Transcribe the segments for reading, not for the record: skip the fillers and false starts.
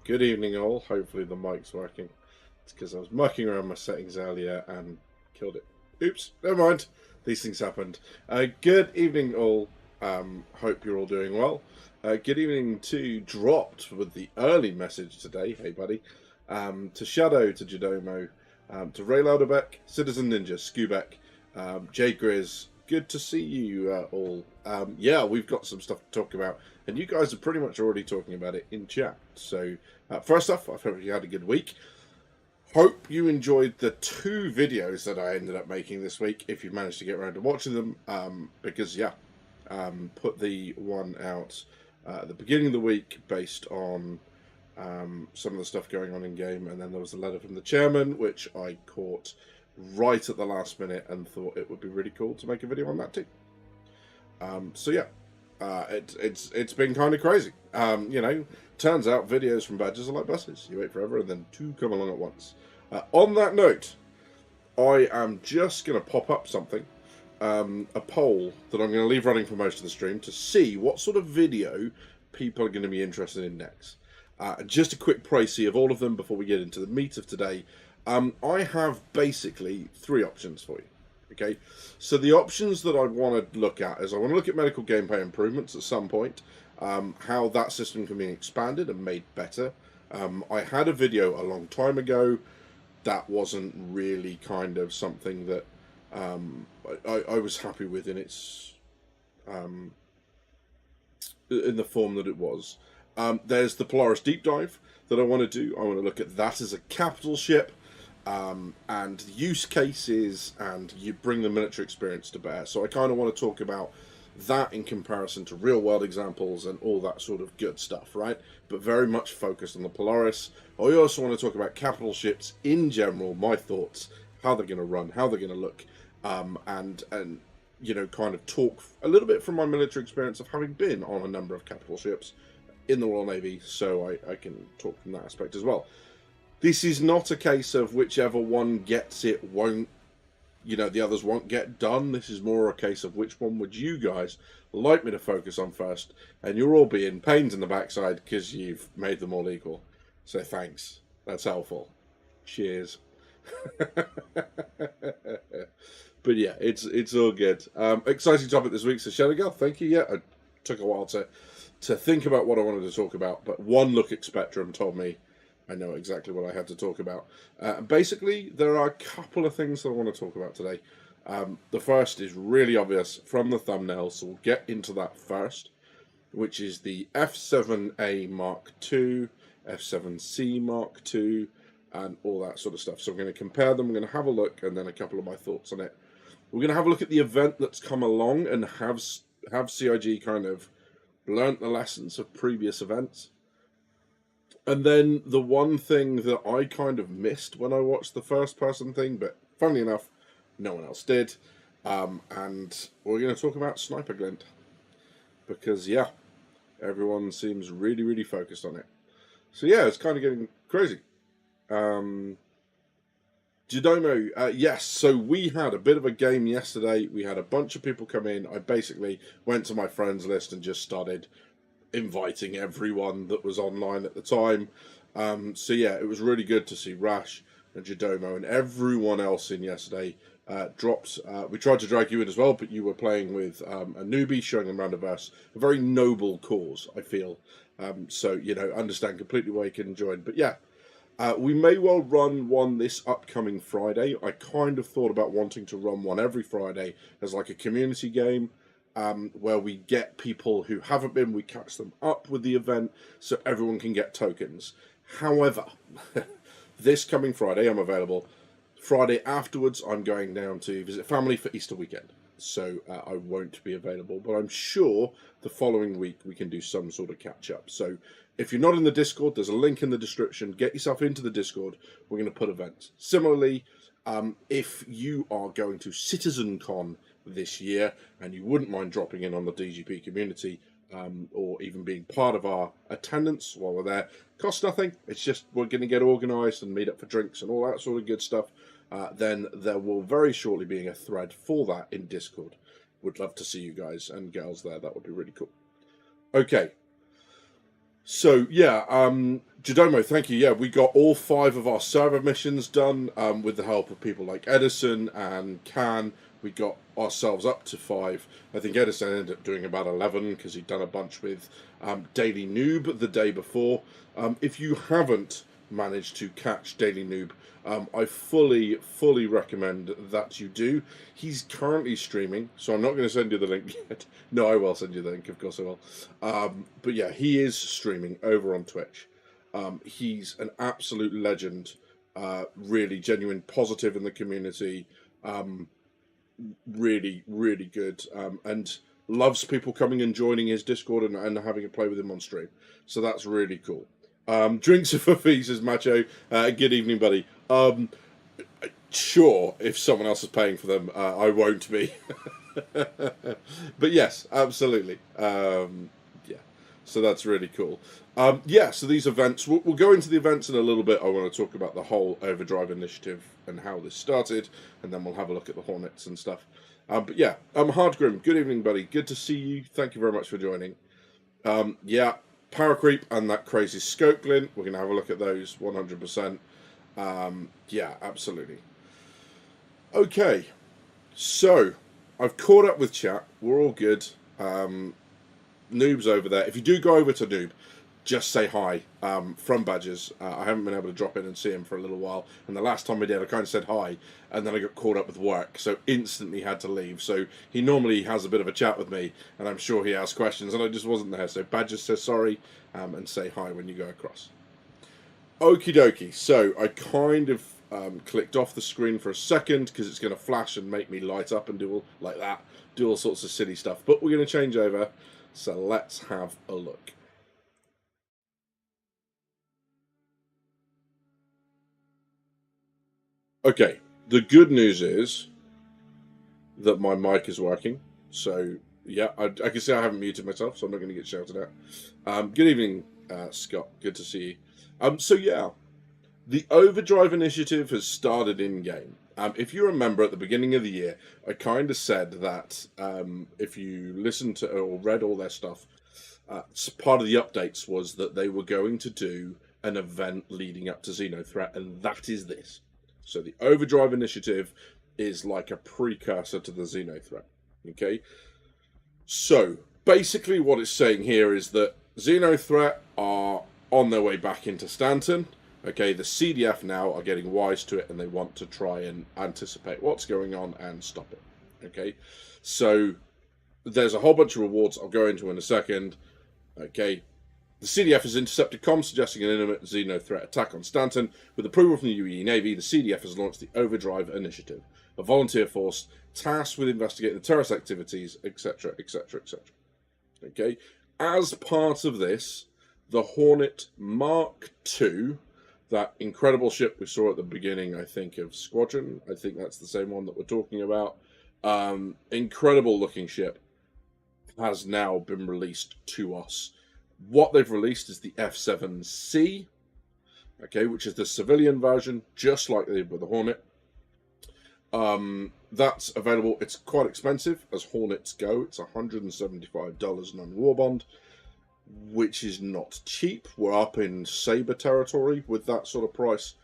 Good evening, all. Hopefully the mic's working. It's because I was mucking around my settings earlier and killed it. Oops, never mind. These things happened. Good evening, all. Hope you're all doing well. Good evening to Dropped with the early message today. Hey, buddy. To Shadow, to Jadomo, to Ray Lauderbeck, Citizen Ninja, Skubek, Jay Grizz. Good to see you all. Yeah, we've got some stuff to talk about, and you guys are pretty much already talking about it in chat. So, first off, I hope you had a good week. Hope you enjoyed the 2 videos that I ended up making this week, if you managed to get around to watching them, because, yeah, put the one out at the beginning of the week based on some of the stuff going on in game, and then there was a letter from the chairman, which I caught right at the last minute and thought it would be really cool to make a video on that too. So yeah, it's been kind of crazy. You know, turns out videos from badges are like buses. You wait forever and then 2 come along at once. On that note, I am just going to pop up something, a poll that I'm going to leave running for most of the stream to see what sort of video people are going to be interested in next. Just a quick précis of all of them before we get into the meat of today. I have basically 3 options for you. Okay, so the options that I want to look at is I want to look at medical gameplay improvements at some point, how that system can be expanded and made better. I had a video a long time ago that wasn't really kind of something that I was happy with in its in the form that it was. There's the Polaris deep dive that I want to do. I want to look at that as a capital ship. And use cases, and you bring the military experience to bear. So I kind of want to talk about that in comparison to real world examples and all that sort of good stuff, right? But very much focused on the Polaris. I also want to talk about capital ships in general, my thoughts, how they're going to run, how they're going to look, and you know, kind of talk a little bit from my military experience of having been on a number of capital ships in the Royal Navy, so I can talk from that aspect as well. This is not a case of whichever one gets it won't, you know, the others won't get done. This is more a case of which one would you guys like me to focus on first. And you're all being pains in the backside because you've made them all equal. So thanks. That's helpful. Cheers. But yeah, it's all good. Exciting topic this week. So Shadow Girl, thank you. Yeah, it took a while to think about what I wanted to talk about. But one look at Spectrum told me I know exactly what I had to talk about. Basically, there are a couple of things that I want to talk about today. The first is really obvious from the thumbnail, so we'll get into that first, which is the F7A Mark II, F7C Mark II, and all that sort of stuff. So we're going to compare them, we're going to have a look, and then a couple of my thoughts on it. We're going to have a look at the event that's come along and have CIG kind of learnt the lessons of previous events. And then the one thing that I kind of missed when I watched the first person thing, but funnily enough, no one else did. And we're going to talk about Sniper Glint. Because, yeah, everyone seems really, really focused on it. So, yeah, it's kind of getting crazy. Jadomo, yes, so we had a bit of a game yesterday. We had a bunch of people come in. I basically went to my friends list and just started inviting everyone that was online at the time. So yeah, it was really good to see Rash and Jadomo and everyone else in yesterday. Drops. We tried to drag you in as well, but you were playing with a newbie, showing them around a very noble cause, I feel. So, you know, understand completely why you can join. But yeah, we may well run one this upcoming Friday. I kind of thought about wanting to run one every Friday as like a community game. Where we get people who haven't been, we catch them up with the event so everyone can get tokens. However, this coming Friday, I'm available. Friday afterwards, I'm going down to visit family for Easter weekend. So I won't be available, but I'm sure the following week we can do some sort of catch up. So if you're not in the Discord, there's a link in the description. Get yourself into the Discord. We're going to put events. Similarly, if you are going to CitizenCon this year and you wouldn't mind dropping in on the DGP community, or even being part of our attendance while we're there, costs nothing. It's just we're going to get organised and meet up for drinks and all that sort of good stuff. Then there will very shortly be a thread for that in Discord. Would love to see you guys and girls there. That would be really cool. Okay. So yeah, Jodomo, thank you. Yeah, we got all 5 of our server missions done with the help of people like Edison and Can. We got ourselves up to 5. I think Edison ended up doing about 11 because he'd done a bunch with Daily Noob the day before. If you haven't managed to catch Daily Noob, I fully recommend that you do. He's currently streaming, so I'm not going to send you the link yet. No, I will send you the link, of course I will. But yeah, he is streaming over on Twitch. He's an absolute legend, really genuine, positive in the community, really good, and loves people coming and joining his Discord and having a play with him on stream. So that's really cool. Drinks are for fees, says Macho. Good evening, buddy. Sure, if someone else is paying for them, I won't be. But yes, absolutely. Yeah, so that's really cool. Yeah, so these events, we'll go into the events in a little bit. I want to talk about the whole Overdrive initiative and how this started, and then we'll have a look at the Hornets and stuff. But yeah, Hardgrim, good evening, buddy. Good to see you. Thank you very much for joining. Yeah, Power Creep and that crazy Scope Glint, we're going to have a look at those 100%. Yeah, absolutely. Okay, so I've caught up with chat. We're all good. Noob's over there. If you do go over to Noob, just say hi from Badgers. I haven't been able to drop in and see him for a little while, and the last time I did, I kind of said hi, and then I got caught up with work, so instantly had to leave. So he normally has a bit of a chat with me, and I'm sure he asks questions, and I just wasn't there. So Badgers says sorry and say hi when you go across. Okie dokie. So I kind of clicked off the screen for a second because it's going to flash and make me light up and do all like that, do all sorts of silly stuff. But we're going to change over. So let's have a look. Okay, the good news is that my mic is working. So yeah, I can see I haven't muted myself, so I'm not going to get shouted at. Good evening, Scott. Good to see you. So yeah, the Overdrive initiative has started in game. If you remember at the beginning of the year, I kind of said that if you listened to or read all their stuff, part of the updates was that they were going to do an event leading up to Xenothreat, and that is this. So the Overdrive initiative is like a precursor to the Xenothreat. Okay? So basically what it's saying here is that Xenothreat are on their way back into Stanton. Okay, the CDF now are getting wise to it and they want to try and anticipate what's going on and stop it. Okay, so there's a whole bunch of rewards I'll go into in a second. Okay, the CDF has intercepted comms suggesting an imminent Xenothreat attack on Stanton. With approval from the UE Navy, the CDF has launched the Overdrive Initiative, a volunteer force tasked with investigating the terrorist activities, etc., etc., etc. Okay, as part of this, the Hornet Mark II, that incredible ship we saw at the beginning, I think, of Squadron, I think that's the same one that we're talking about, incredible looking ship, has now been released to us. What they've released is the F7C, okay, which is the civilian version, just like they did with the Hornet. That's available. It's quite expensive, as Hornets go. It's $175 non-war bond, which is not cheap. We're up in Sabre territory with that sort of price.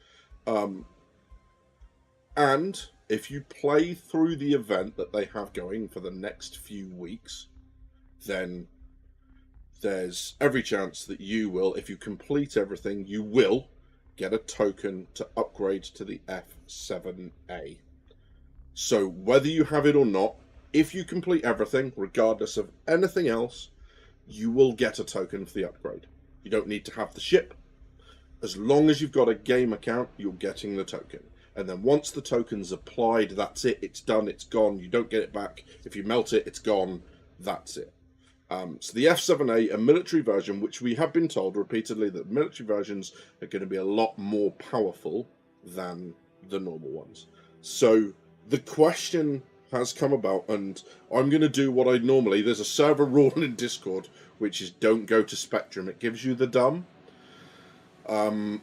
And if you play through the event that they have going for the next few weeks, then there's every chance that you will, if you complete everything, you will get a token to upgrade to the F7A. So whether you have it or not, if you complete everything, regardless of anything else, you will get a token for the upgrade. You don't need to have the ship. As long as you've got a game account, you're getting the token. And then once the token's applied, that's it. It's done. It's gone. You don't get it back. If you melt it, it's gone. That's it. So the F7A, a military version, which we have been told repeatedly that military versions are going to be a lot more powerful than the normal ones. So the question has come about, and I'm going to do what I normally... There's a server rule in Discord, which is don't go to Spectrum. It gives you the dumb. I'm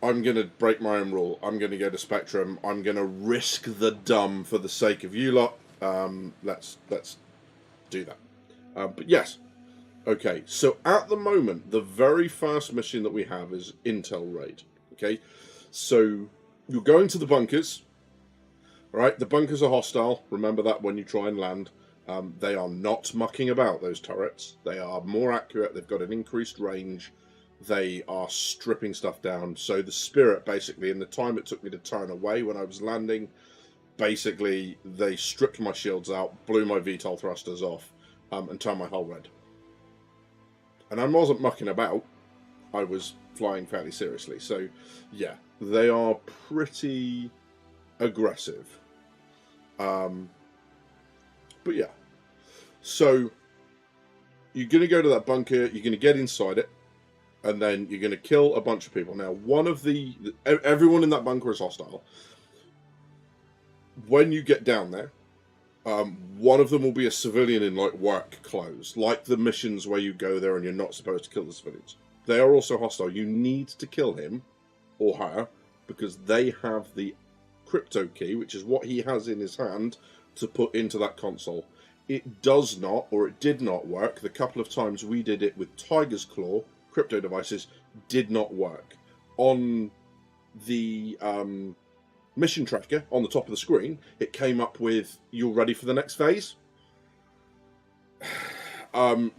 going to break my own rule. I'm going to go to Spectrum. I'm going to risk the dumb for the sake of you lot. Let's do that. But yes, Okay, so at the moment, the very first mission that we have is Intel Raid. Okay, so you're going to the bunkers. All right, the bunkers are hostile. Remember that when you try and land. They are not mucking about, those turrets. They are more accurate. They've got an increased range. They are stripping stuff down. So the Spirit, basically, in the time it took me to turn away when I was landing, basically, they stripped my shields out, blew my VTOL thrusters off, and turned my hull red. And I wasn't mucking about. I was flying fairly seriously. So, yeah, they are pretty aggressive. But yeah, so you're going to go to that bunker, you're going to get inside it, and then you're going to kill a bunch of people. Now, everyone in that bunker is hostile. When you get down there, one of them will be a civilian in like work clothes, like the missions where you go there and you're not supposed to kill the civilians. They are also hostile. You need to kill him or her because they have the crypto key, which is what he has in his hand, to put into that console. It does not, or it did not work. The couple of times we did it with Tiger's Claw, crypto devices, did not work. On the mission tracker, on the top of the screen, it came up with, "You're ready for the next phase." But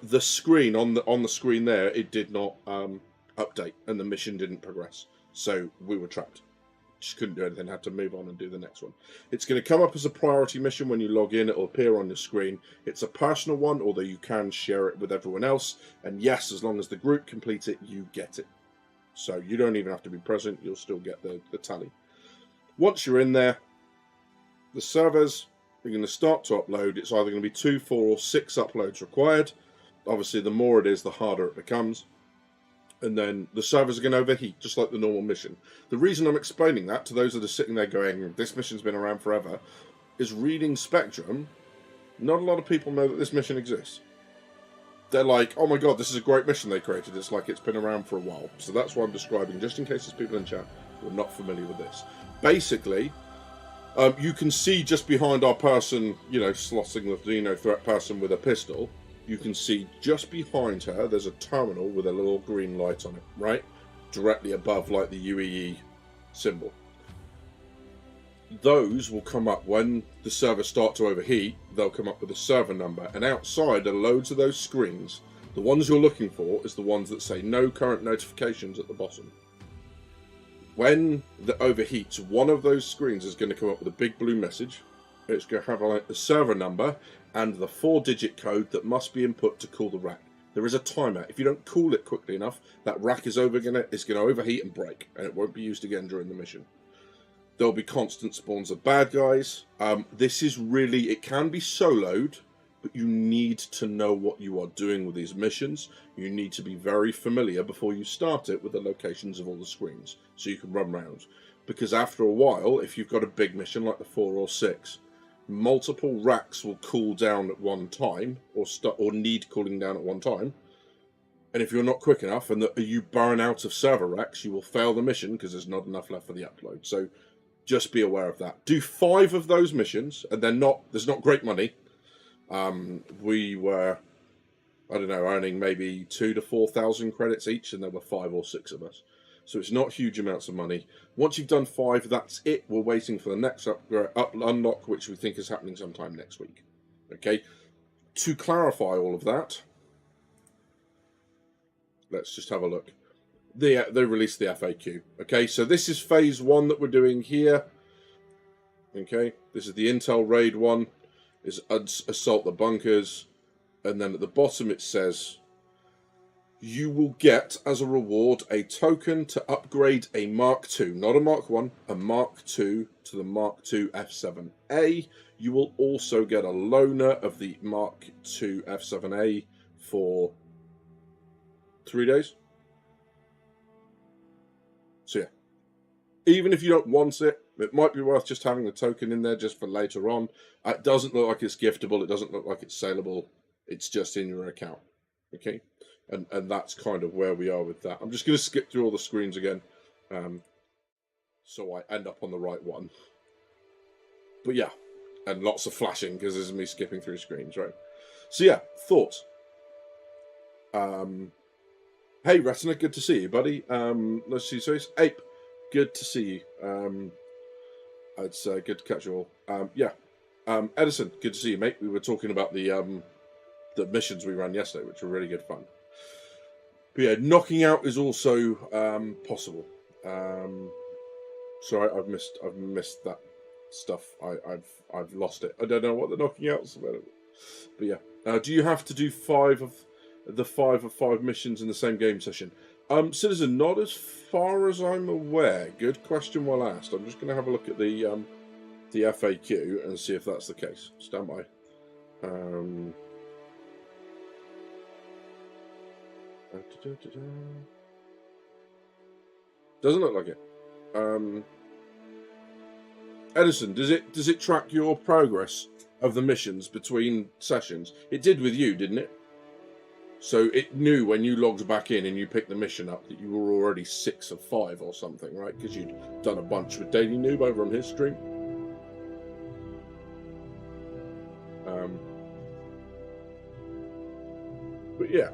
the screen, on the screen there, it did not update, and the mission didn't progress. So we were trapped. Just couldn't do anything, had to move on and do the next one. It's going to come up as a priority mission when you log in. It'll appear on your screen. It's a personal one, although you can share it with everyone else. And yes, as long as the group complete it, you get it. So you don't even have to be present. You'll still get the tally. Once you're in there, the servers are going to start to upload. It's either going to be 2, 4, or 6 uploads required. Obviously, the more it is, the harder it becomes. And then the servers are going to overheat, just like the normal mission. The reason I'm explaining that to those that are sitting there going, "This mission's been around forever," is reading Spectrum, not a lot of people know that this mission exists. They're like, "Oh my god, this is a great mission they created. It's like it's been around for a while." So that's what I'm describing, just in case there's people in chat who are not familiar with this. Basically, you can see just behind our person, slotting the threat person with a pistol. You can see just behind her, there's a terminal with a little green light on it, right? Directly above, like, the UEE symbol. Those will come up when the servers start to overheat. They'll come up with a server number. And outside are loads of those screens. The ones you're looking for is the ones that say no current notifications at the bottom. When that overheats, one of those screens is going to come up with a big blue message. It's going to have a server number and the 4-digit code that must be input to cool the rack. There is a timer. If you don't cool it quickly enough, that rack is going to overheat and break, and it won't be used again during the mission. There'll be constant spawns of bad guys. This is really, it can be soloed, but you need to know what you are doing with these missions. You need to be very familiar before you start it with the locations of all the screens, so you can run around. Because after a while, if you've got a big mission like the 4 or 6, multiple racks will cool down at one time, or need cooling down at one time. And if you're not quick enough and you burn out of server racks, you will fail the mission because there's not enough left for the upload. So just be aware of that. Do 5 of those missions, and there's not great money. We were, I don't know, earning maybe 2,000 to 4,000 credits each, and there were 5 or 6 of us. So it's not huge amounts of money. Once you've done 5, that's it. We're waiting for the next unlock, which we think is happening sometime next week. Okay? To clarify all of that, let's just have a look. They released the FAQ. Okay, so this is phase 1 that we're doing here. Okay, this is the Intel Raid one. Is assault the bunkers. And then at the bottom it says, you will get, as a reward, a token to upgrade a Mark II, not a Mark I, a Mark II to the Mark II F7A. You will also get a loaner of the Mark II F7A for 3 days. So yeah, even if you don't want it, it might be worth just having the token in there just for later on. It doesn't look like it's giftable. It doesn't look like it's saleable. It's just in your account. Okay? And that's kind of where we are with that. I'm just going to skip through all the screens again, so I end up on the right one. But yeah, and lots of flashing because this is me skipping through screens, right? So yeah, thoughts. Hey, Retina, good to see you, buddy. Let's see, so Ape, good to see you. It's good to catch you all. Yeah. Edison, good to see you, mate. We were talking about the missions we ran yesterday, which were really good fun. But yeah, knocking out is also possible. Sorry, I've missed that stuff. I've lost it. I don't know what the knocking out's about. But yeah, do you have to do 5 of the 5 of 5 missions in the same game session? Citizen, not as far as I'm aware. Good question, well asked. I'm just going to have a look at the FAQ and see if that's the case. Stand by. Doesn't look like it. Edison, does it track your progress of the missions between sessions? It did with you, didn't it? So it knew when you logged back in and you picked the mission up that you were already 6 of 5 or something, right? Because you'd done a bunch with Daily Noob over on his stream. But yeah,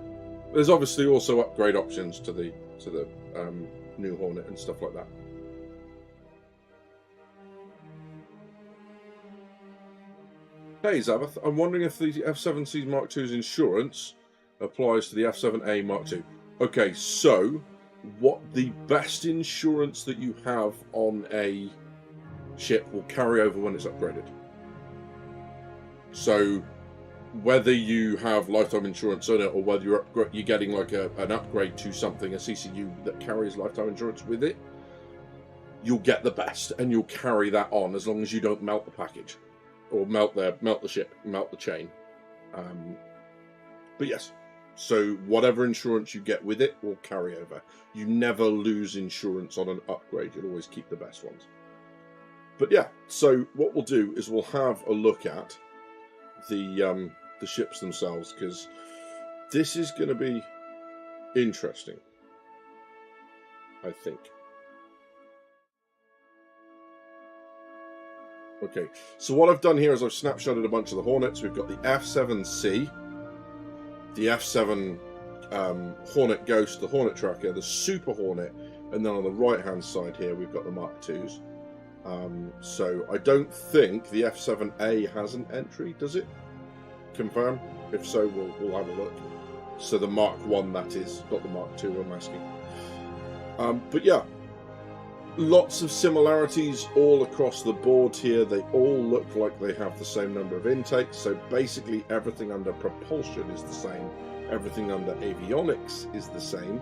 there's obviously also upgrade options to the new Hornet and stuff like that. Hey Zabbath, I'm wondering if the F7C Mark II's insurance applies to the F7A Mark II. Okay, so what the best insurance that you have on a ship will carry over when it's upgraded. So whether you have lifetime insurance on it or whether you're getting like an upgrade to something, a CCU that carries lifetime insurance with it, you'll get the best and you'll carry that on as long as you don't melt the package or melt the ship, melt the chain. But yes, so whatever insurance you get with it will carry over. You never lose insurance on an upgrade. You'll always keep the best ones. But yeah, so what we'll do is we'll have a look at the ships themselves, because this is going to be interesting, I think. Okay, so what I've done here is I've snapshotted a bunch of the Hornets. We've got the F7C, the F7 Hornet Ghost, the Hornet Tracker, the Super Hornet, and then on the right-hand side here we've got the Mark IIs. So I don't think the F7A has an entry, does it? Confirm? If so, we'll have a look. So the Mark I, that is, not the Mark II, I'm asking. But yeah, lots of similarities all across the board here. They all look like they have the same number of intakes. So basically everything under propulsion is the same. Everything under avionics is the same.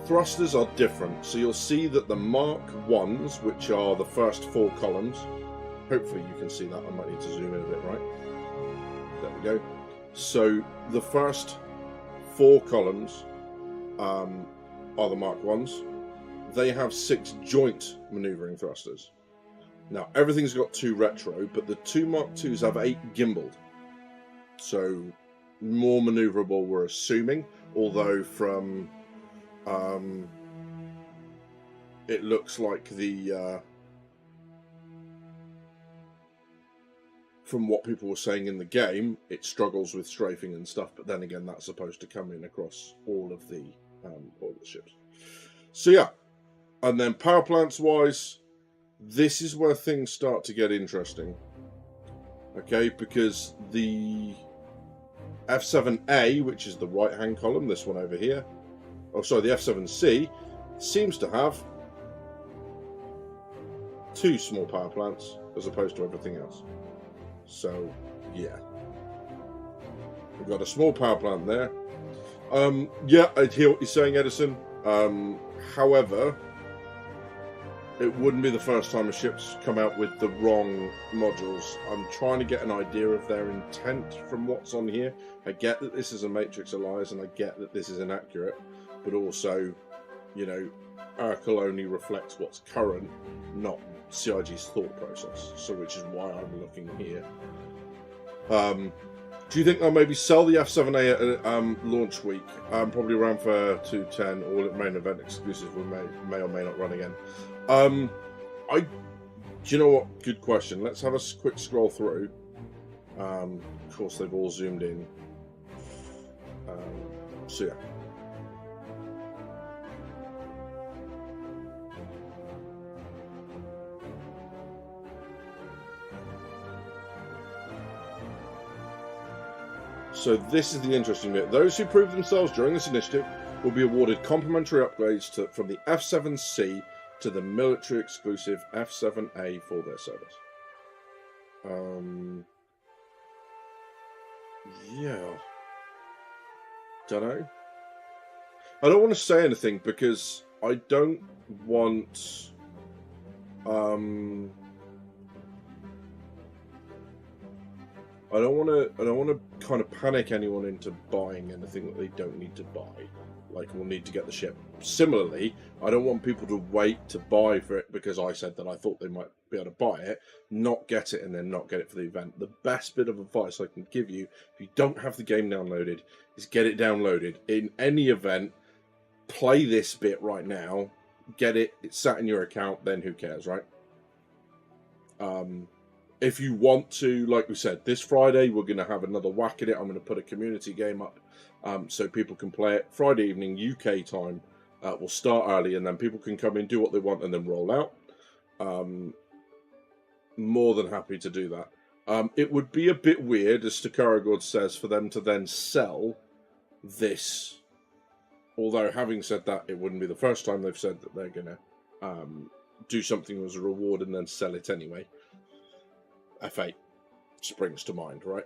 Thrusters are different. So you'll see that the Mark I's, which are the first 4 columns, hopefully you can see that. I might need to zoom in a bit, right? There we go. So the first 4 columns are the Mark I's. They have 6 joint maneuvering thrusters. Now, everything's got 2 retro, but the 2 Mark IIs have 8 gimbaled. So, more maneuverable, we're assuming, although from... it looks like the... from what people were saying in the game, it struggles with strafing and stuff, but then again, that's supposed to come in across all of the ships. So yeah, and then power plants wise, this is where things start to get interesting. Okay, because the F7A, which is the right-hand column, this one over here, oh sorry, the F7C, seems to have 2 small power plants as opposed to everything else. So, yeah. We've got a small power plant there. Yeah, I hear what you're saying, Edison. However, it wouldn't be the first time a ship's come out with the wrong modules. I'm trying to get an idea of their intent from what's on here. I get that this is a Matrix of Lies, and I get that this is inaccurate, but also, you know, Urkel only reflects what's current, not CIG's thought process, so which is why I'm looking here. Do you think they'll maybe sell the F7A at launch week? Probably around for 210, or at main event exclusive, we may or may not run again. Do you know what? Good question. Let's have a quick scroll through. Of course, they've all zoomed in. So yeah. So this is the interesting bit. Those who prove themselves during this initiative will be awarded complimentary upgrades from the F7C to the military exclusive F7A for their service. Yeah. Dunno. I don't want to say anything because I don't want I don't want to kind of panic anyone into buying anything that they don't need to buy. Like, we'll need to get the ship. Similarly, I don't want people to wait to buy for it because I said that I thought they might be able to buy it, not get it, and then not get it for the event. The best bit of advice I can give you, if you don't have the game downloaded, is get it downloaded. In any event, play this bit right now, get it, it's sat in your account, then who cares, right? If you want to, like we said, this Friday, we're going to have another whack at it. I'm going to put a community game up so people can play it. Friday evening, UK time. We'll start early, and then people can come in, do what they want, and then roll out. More than happy to do that. It would be a bit weird, as Stakaragord says, for them to then sell this. Although, having said that, it wouldn't be the first time they've said that they're going to do something as a reward and then sell it anyway. F8 springs to mind, right?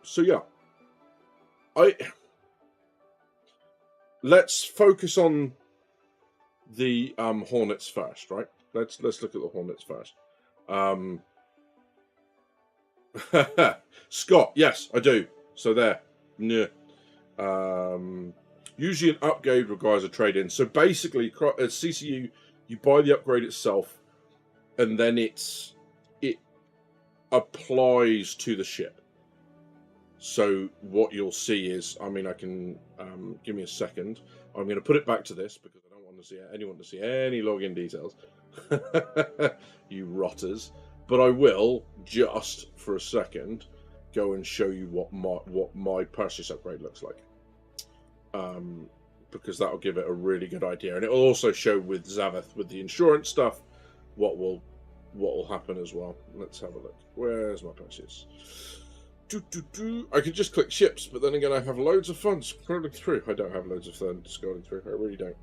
So yeah, let's focus on the Hornets first, right? Let's look at the Hornets first. Scott, yes, I do. So there. Yeah. Usually an upgrade requires a trade-in. So basically, at CCU, you buy the upgrade itself, and then it applies to the ship. So what you'll see is, I mean, I can give me a second. I'm going to put it back to this because I don't want to see anyone to see any login details. You rotters. But I will just for a second go and show you what my purchase upgrade looks like. Because that'll give it a really good idea, and it will also show with Zaveth with the insurance stuff what will happen as well. Let's have a look. Where's my purchase? I could just click ships, but then again, I have loads of funds scrolling through. I don't have loads of funds scrolling through. I really don't.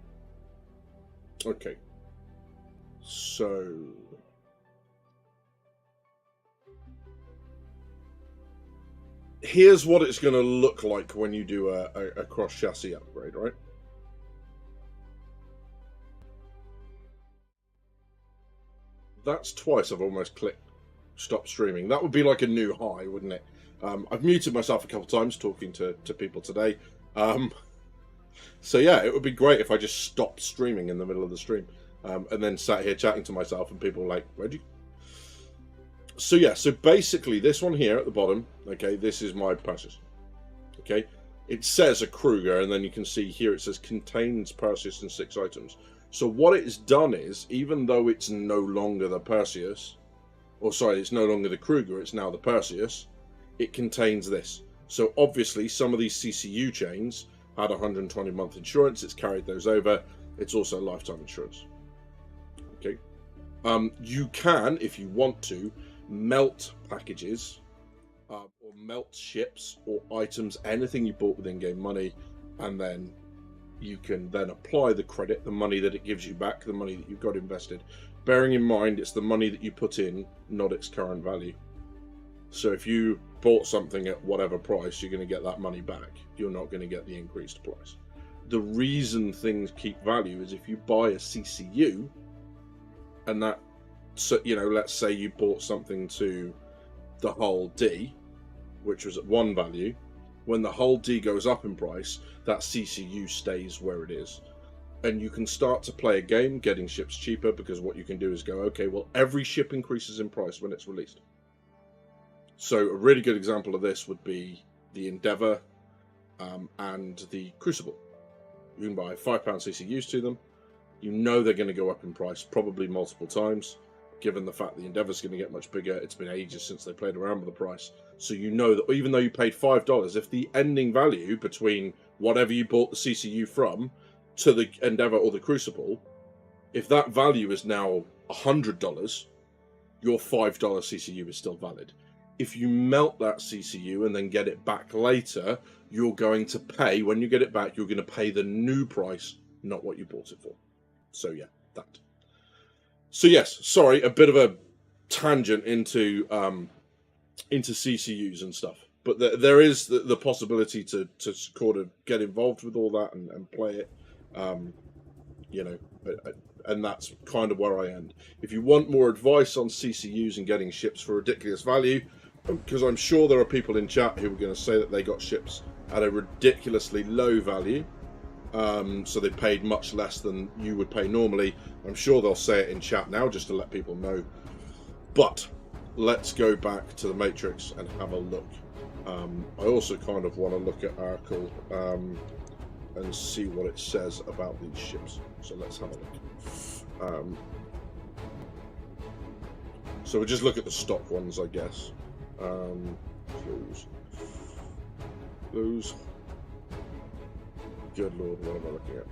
Okay. So here's what it's going to look like when you do a cross chassis upgrade, right? That's twice I've almost clicked stop streaming. That would be like a new high, wouldn't it? I've muted myself a couple times talking to people today. So yeah, it would be great if I just stopped streaming in the middle of the stream and then sat here chatting to myself and people were like, where'd you... So yeah, so basically this one here at the bottom, okay, this is my purchase. Okay, it says a Kruger, and then you can see here it says contains Perseus and 6 items. So what it's done is, even though it's no longer the Perseus, or sorry, it's no longer the Kruger, it's now the Perseus, it contains this. So obviously some of these CCU chains had 120-month insurance, it's carried those over, it's also lifetime insurance. Okay. You can, if you want to, melt packages, or melt ships, or items, anything you bought with in-game money, and then you can then apply the credit, the money that it gives you back, the money that you've got invested. Bearing in mind, it's the money that you put in, not its current value. So if you bought something at whatever price, you're going to get that money back. You're not going to get the increased price. The reason things keep value is if you buy a CCU, and that, so, you know, let's say you bought something to the hull D, which was at one value. When the hull D goes up in price, that CCU stays where it is. And you can start to play a game getting ships cheaper, because what you can do is go, okay, well, every ship increases in price when it's released. So a really good example of this would be the Endeavour and the Crucible. You can buy £5 CCUs to them. You know they're going to go up in price, probably multiple times. Given the fact the Endeavour's going to get much bigger, it's been ages since they played around with the price. So you know that even though you paid $5, if the ending value between whatever you bought the CCU from to the Endeavour or the Crucible, if that value is now $100, your $5 CCU is still valid. If you melt that CCU and then get it back later, you're going to pay, when you get it back, you're going to pay the new price, not what you bought it for. So yeah, that. So yes, sorry, a bit of a tangent into CCUs and stuff. But there is the possibility to sort of get involved with all that and play it, you know, and that's kind of where I end. If you want more advice on CCUs and getting ships for ridiculous value, because I'm sure there are people in chat who are going to say that they got ships at a ridiculously low value, so they paid much less than you would pay normally. I'm sure they'll say it in chat now just to let people know. But let's go back to the Matrix and have a look. I also kind of want to look at Arkle and see what it says about these ships. So let's have a look. So we'll just look at the stock ones, I guess. Those. Good lord, what am I looking at?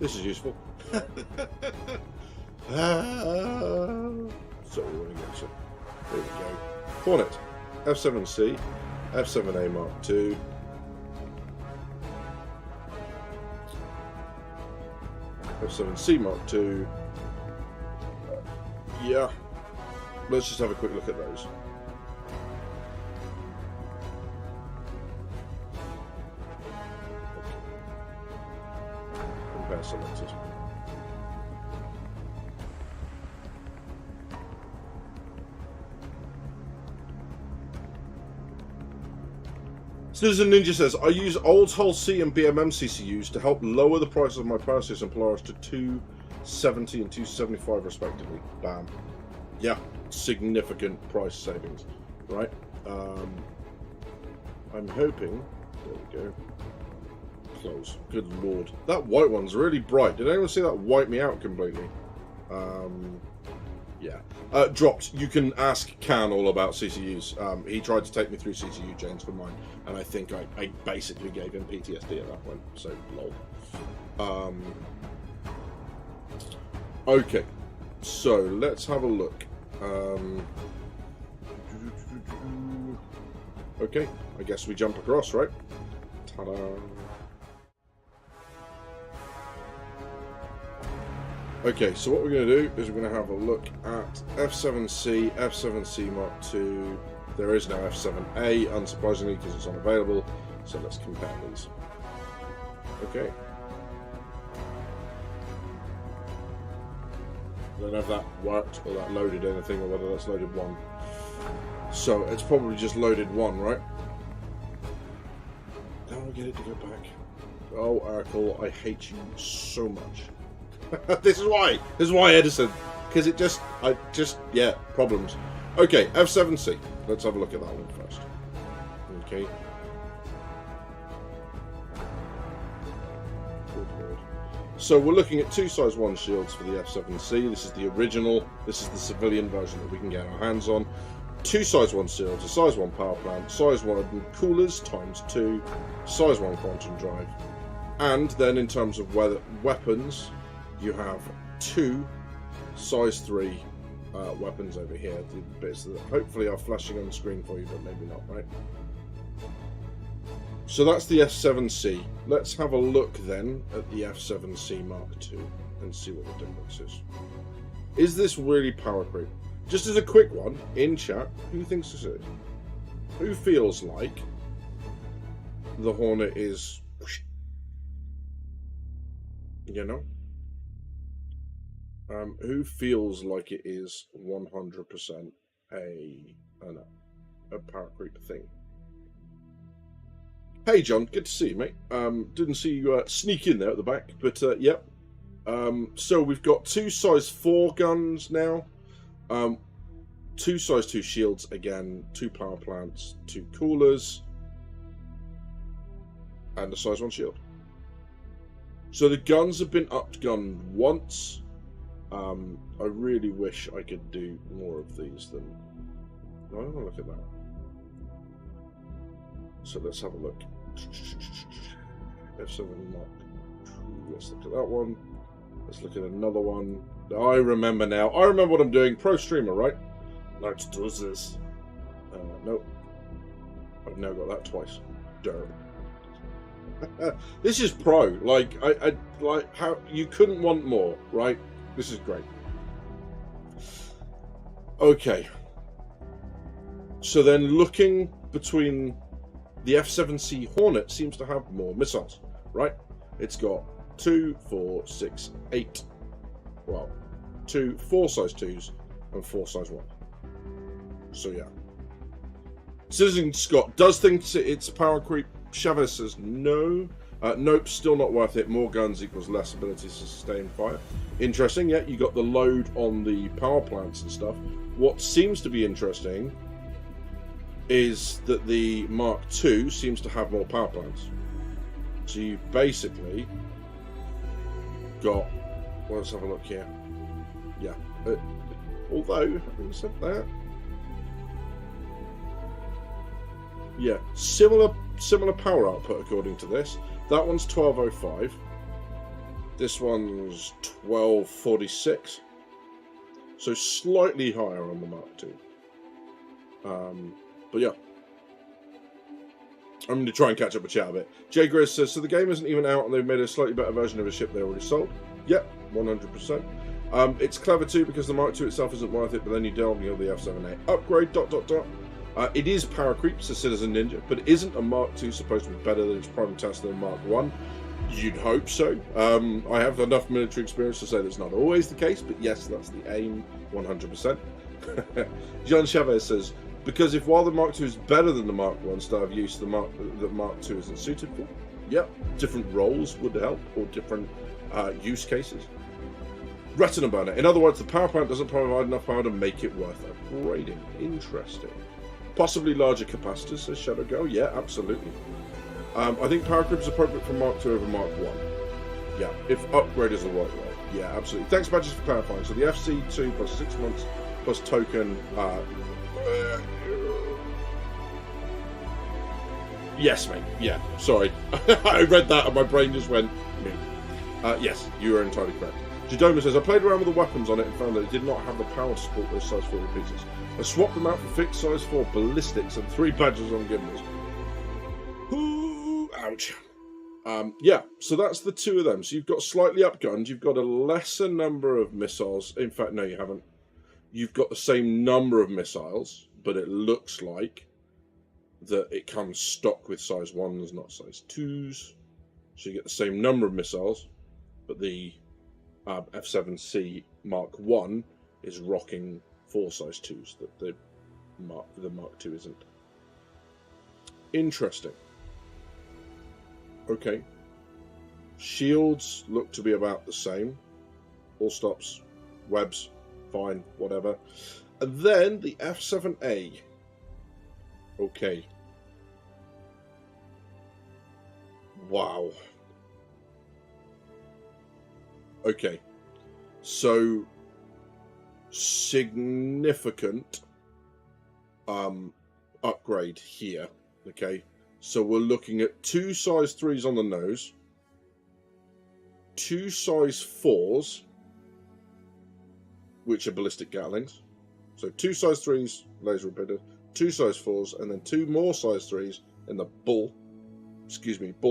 This is useful. So we want to get it. There we go. Hornet F7C, F7A Mark II. F7C Mark II. Yeah. Let's just have a quick look at those. Compare selected. Citizen Ninja says, I use old Hull C and BMM CCUs to help lower the price of my Perseus and Polaris to $270 and $275 respectively. Bam. Yeah, significant price savings, right? I'm hoping, there we go, close, good lord. That white one's really bright. Did anyone see that wipe me out completely? Yeah. Dropped. You can ask Can all about CCUs. He tried to take me through CCU chains for mine, and I think I basically gave him PTSD at that point. So, lol. Okay. So, let's have a look. Okay. I guess we jump across, right? Ta-da. Okay, so what we're going to do is we're going to have a look at F7C, F7C Mark II. There is no F7A, unsurprisingly, because it's unavailable. So let's compare these. Okay. I don't know if that worked or that loaded anything or whether that's loaded one. So it's probably just loaded one, right? Now I'll get it to go back. Oh, Arkle, I hate you so much. This is why Edison, because yeah, problems. Okay, F7C. Let's have a look at that one first. Okay. So we're looking at two size 1 shields for the F7C. This is the original. This is the civilian version that we can get our hands on. Two size 1 shields, a size 1 power plant, size 1 coolers ×2, size 1 quantum drive, and then in terms of weapons. You have two size 3 weapons over here, the bits that hopefully are flashing on the screen for you, but maybe not, right? So that's the F7C. Let's have a look then at the F7C Mark II and see what the difference is. Is this really power creep? Just as a quick one, in chat, who thinks this is? Who feels like the Hornet is, you know? Who feels like it is 100% a power creep thing? Hey John, good to see you, mate. Didn't see you sneak in there at the back, but yep. So we've got two size 4 guns now, two size 2 shields again, 2 power plants, 2 coolers, and a size 1 shield. So the guns have been upgunned once. I really wish I could do more of these than I want to look at that. So let's have a look. F7 Mark II. Let's look at that one. Let's look at another one. I remember now. I remember what I'm doing. Pro streamer, right? Let's do this. Nope. I've now got that twice. Derp. This is pro. Like I like how you couldn't want more, right? This is great. Okay. So then looking between the F7C Hornet seems to have more missiles, right? It's got 2, 4, 6, 8. Well, 4 size 2s and 4 size 1. So yeah. Citizen Scott does think it's power creep. Chavez says no. Nope, still not worth it. More guns equals less ability to sustain fire. Interesting, yeah, you got the load on the power plants and stuff. What seems to be interesting is that the Mark II seems to have more power plants. So you basically got, well, let's have a look here. Yeah, although, having said that, yeah, similar power output according to this. That one's 1205. This one's 1246. So slightly higher on the Mark II. But yeah. I'm going to try and catch up with chat a bit. Jay Grizz says, so the game isn't even out and they've made a slightly better version of a ship they already sold? Yep, 100%. It's clever too because the Mark II itself isn't worth it, but then you delve into the F7A upgrade, ... It is power creep, says Citizen Ninja, but isn't a Mark II supposed to be better than its prime tester than Mark I? You'd hope so. I have enough military experience to say that's not always the case, but yes, that's the aim, 100%. John Chavez says, because if while the Mark II is better than the Mark I style of use, the Mark II isn't suited for, yep, different roles would help, or different use cases. Retina burner. In other words, the power plant doesn't provide enough power to make it worth upgrading. Interesting. Possibly larger capacitors, says Shadow Girl. Yeah, absolutely. I think power creep is appropriate for Mark II over Mark I. Yeah, if upgrade is the right way. Yeah, absolutely. Thanks, Badges, for clarifying. So the FC2 plus 6 months plus token. Yes, mate. Yeah, sorry. I read that and my brain just went. Yes, you are entirely correct. Jadoma says, I played around with the weapons on it and found that it did not have the power to support those size 4 repeaters. I swapped them out for fixed size 4 ballistics and 3 badges on gimbals. Ooh, ouch. Yeah, so that's the 2 of them. So you've got slightly upgunned, you've got a lesser number of missiles. In fact, no, you haven't. You've got the same number of missiles, but it looks like that it comes stock with size 1s, not size 2s. So you get the same number of missiles, but the F7C Mark I is rocking 4 size 2s that the Mark II isn't. Interesting. Okay. Shields look to be about the same. All stops, webs, fine, whatever. And then the F7A. Okay. Wow. Okay. So significant upgrade here. Okay. So we're looking at 2 size 3s on the nose, 2 size 4s, which are ballistic Gatlings. So 2 size 3s, laser repeater, 2 size 4s, and then 2 more size 3s in the ball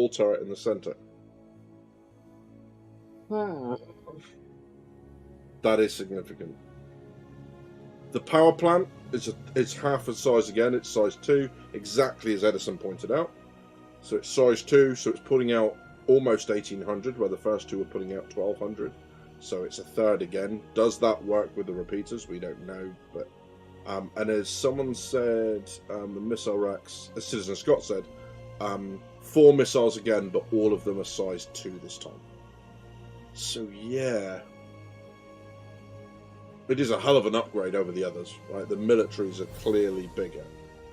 turret in the center. That is significant. The power plant is half the size again. It's size 2, exactly as Edison pointed out. So it's size 2, so it's putting out almost 1800, where the first 2 were putting out 1200. So it's a third again. Does that work with the repeaters? We don't know. But and as someone said, the missile racks, as Citizen Scott said, 4 missiles again, but all of them are size 2 this time. So yeah. It is a hell of an upgrade over the others, right? The militaries are clearly bigger.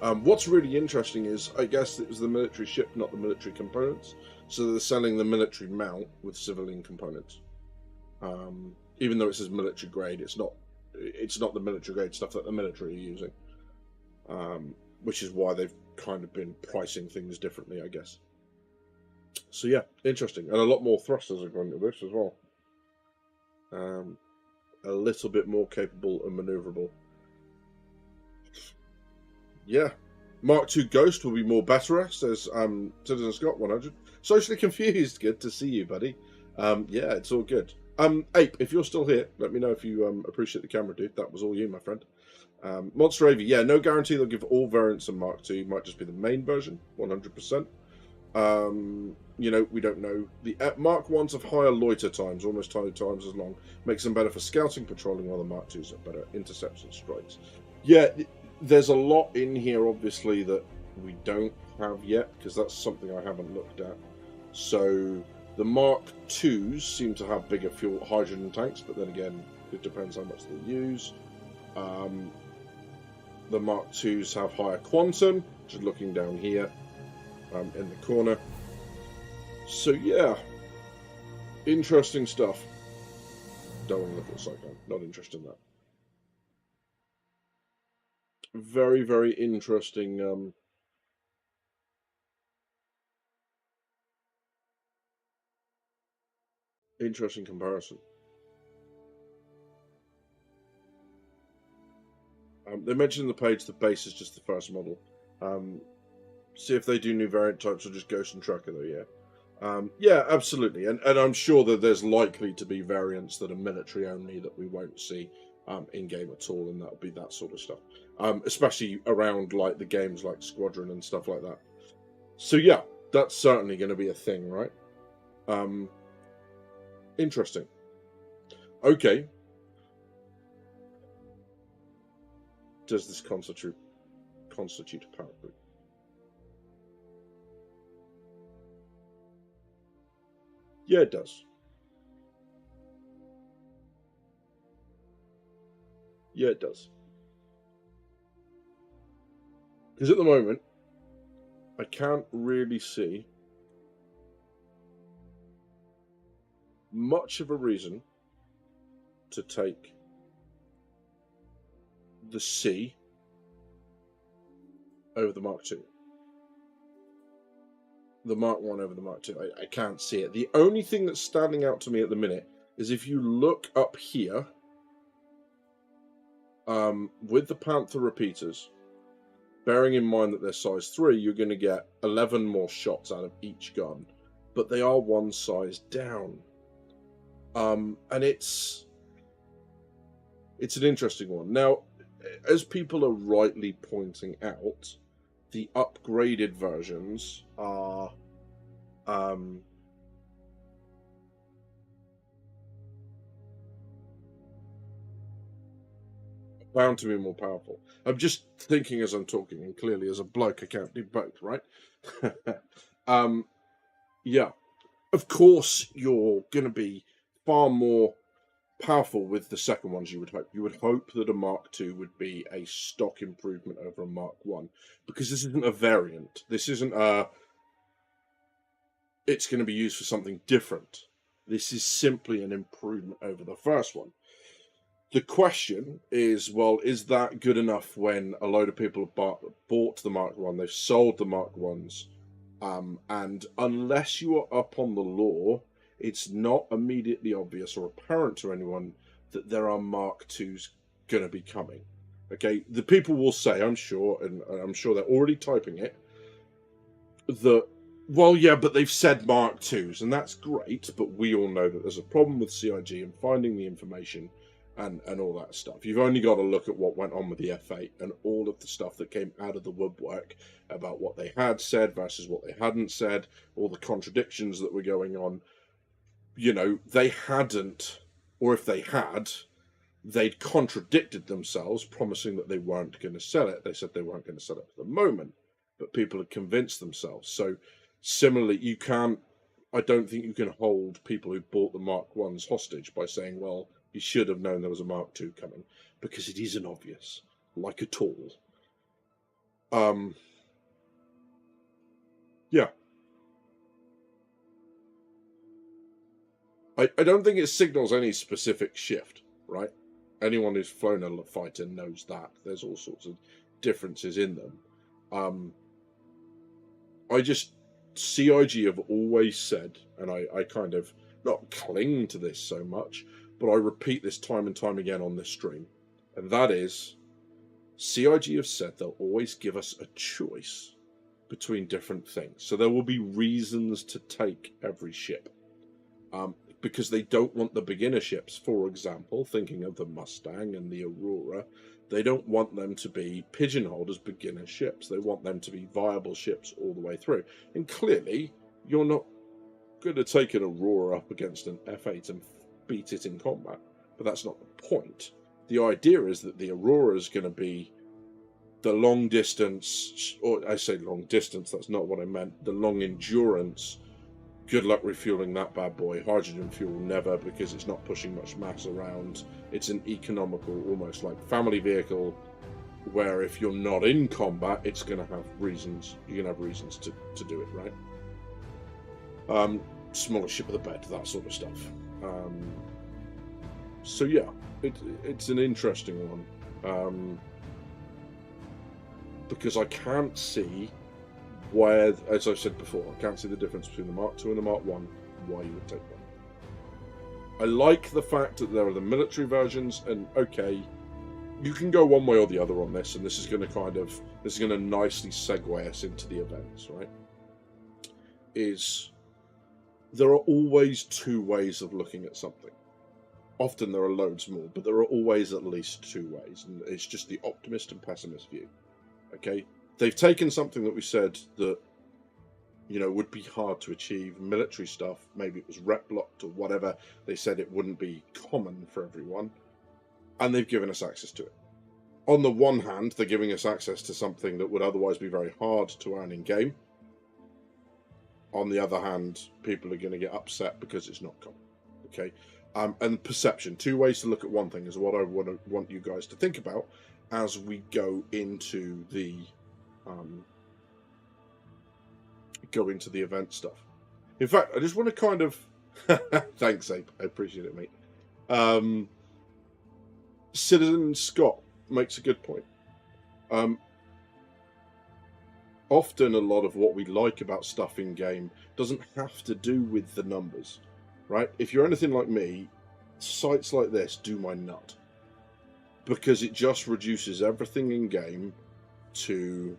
What's really interesting is, I guess it was the military ship, not the military components. So they're selling the military mount with civilian components. Even though it says military grade, it's not the military grade stuff that the military are using. which is why they've kind of been pricing things differently, I guess. So yeah, interesting, and a lot more thrusters are going to this as well. A little bit more capable and maneuverable. Yeah. Mark II Ghost will be more better, says Citizen Scott 100. Socially confused. Good to see you, buddy. Yeah, it's all good. Ape, if you're still here, let me know if you appreciate the camera, dude. That was all you, my friend. Monster AV, yeah, no guarantee they'll give all variants of Mark II. Might just be the main version, 100%. You know, we don't know. The Mark 1s have higher loiter times, almost 20 times as long. Makes them better for scouting, patrolling, while the Mark 2s are better interception strikes. Yeah, there's a lot in here, obviously, that we don't have yet, because that's something I haven't looked at. So the Mark IIs seem to have bigger fuel hydrogen tanks, but then again, it depends how much they use. The Mark IIs have higher quantum, just looking down here in the corner. So yeah, interesting stuff. Don't want to look at the Cyclone, not interested in that. Very, very interesting interesting comparison. They mentioned in the page the base is just the first model. See if they do new variant types or just Ghost and Tracker though, yeah. Yeah, absolutely. And I'm sure that there's likely to be variants that are military only that we won't see in-game at all, and that'll be that sort of stuff. Especially around like the games like Squadron and stuff like that. So yeah, that's certainly going to be a thing, right? Interesting. Okay. Does this constitute a power group? Yeah, it does. Yeah, it does. Because at the moment, I can't really see much of a reason to take the C over the Mark II. The Mark I over the Mark II. I can't see it. The only thing that's standing out to me at the minute is if you look up here with the Panther repeaters, bearing in mind that they're size 3, you're going to get 11 more shots out of each gun, but they are one size down. And it's an interesting one. Now, as people are rightly pointing out, the upgraded versions are bound to be more powerful. I'm just thinking as I'm talking, and clearly as a bloke I can't do both, right? Yeah, of course you're going to be far more powerful with the second ones, you would hope. You would hope that a Mark II would be a stock improvement over a Mark I, because this isn't a variant. This isn't it's going to be used for something different. This is simply an improvement over the first one. The question is, well, is that good enough when a load of people have bought the Mark I, they've sold the Mark Is, and unless you are up on the law, it's not immediately obvious or apparent to anyone that there are Mark IIs going to be coming. Okay, the people will say, I'm sure, and I'm sure they're already typing it, that, well, yeah, but they've said Mark IIs, and that's great, but we all know that there's a problem with CIG and finding the information and all that stuff. You've only got to look at what went on with the F8 and all of the stuff that came out of the woodwork about what they had said versus what they hadn't said, all the contradictions that were going on. You know, they hadn't, or if they had, they'd contradicted themselves, promising that they weren't going to sell it. They said they weren't going to sell it for the moment, but people had convinced themselves. So similarly, I don't think you can hold people who bought the Mark Is hostage by saying, well, you should have known there was a Mark II coming, because it isn't obvious, like at all. Yeah. I don't think it signals any specific shift, right? Anyone who's flown a fighter knows that. There's all sorts of differences in them. CIG have always said, and I kind of not cling to this so much, but I repeat this time and time again on this stream, and that is, CIG have said they'll always give us a choice between different things. So there will be reasons to take every ship, because they don't want the beginner ships, for example, thinking of the Mustang and the Aurora, they don't want them to be pigeonholed as beginner ships. They want them to be viable ships all the way through. And clearly, you're not going to take an Aurora up against an F8 and beat it in combat. But that's not the point. The idea is that the Aurora is going to be the long distance, or I say long distance, that's not what I meant, the long endurance. Good luck refueling that bad boy. Hydrogen fuel, never, because it's not pushing much mass around. It's an economical, almost like family vehicle, where if you're not in combat, it's going to have reasons. You're going to have reasons to do it, right? Smaller ship of the bed, that sort of stuff. So yeah, it's an interesting one, because I can't see where, as I've said before, I can't see the difference between the Mark II and the Mark I, why you would take one. I like the fact that there are the military versions, and okay, you can go one way or the other on this, and this is going to nicely segue us into the events, right? There are always two ways of looking at something. Often there are loads more, but there are always at least two ways, and it's just the optimist and pessimist view. Okay? They've taken something that we said that, would be hard to achieve, military stuff, maybe it was rep locked or whatever, they said it wouldn't be common for everyone, and they've given us access to it. On the one hand, they're giving us access to something that would otherwise be very hard to earn in-game. On the other hand, people are going to get upset because it's not common. Okay? And perception, two ways to look at one thing is what I want you guys to think about as we go into the event stuff. In fact, I just want to kind of thanks, Ape. I appreciate it, mate. Citizen Scott makes a good point. Often a lot of what we like about stuff in game doesn't have to do with the numbers, right? If you're anything like me, sites like this do my nut, because it just reduces everything in game to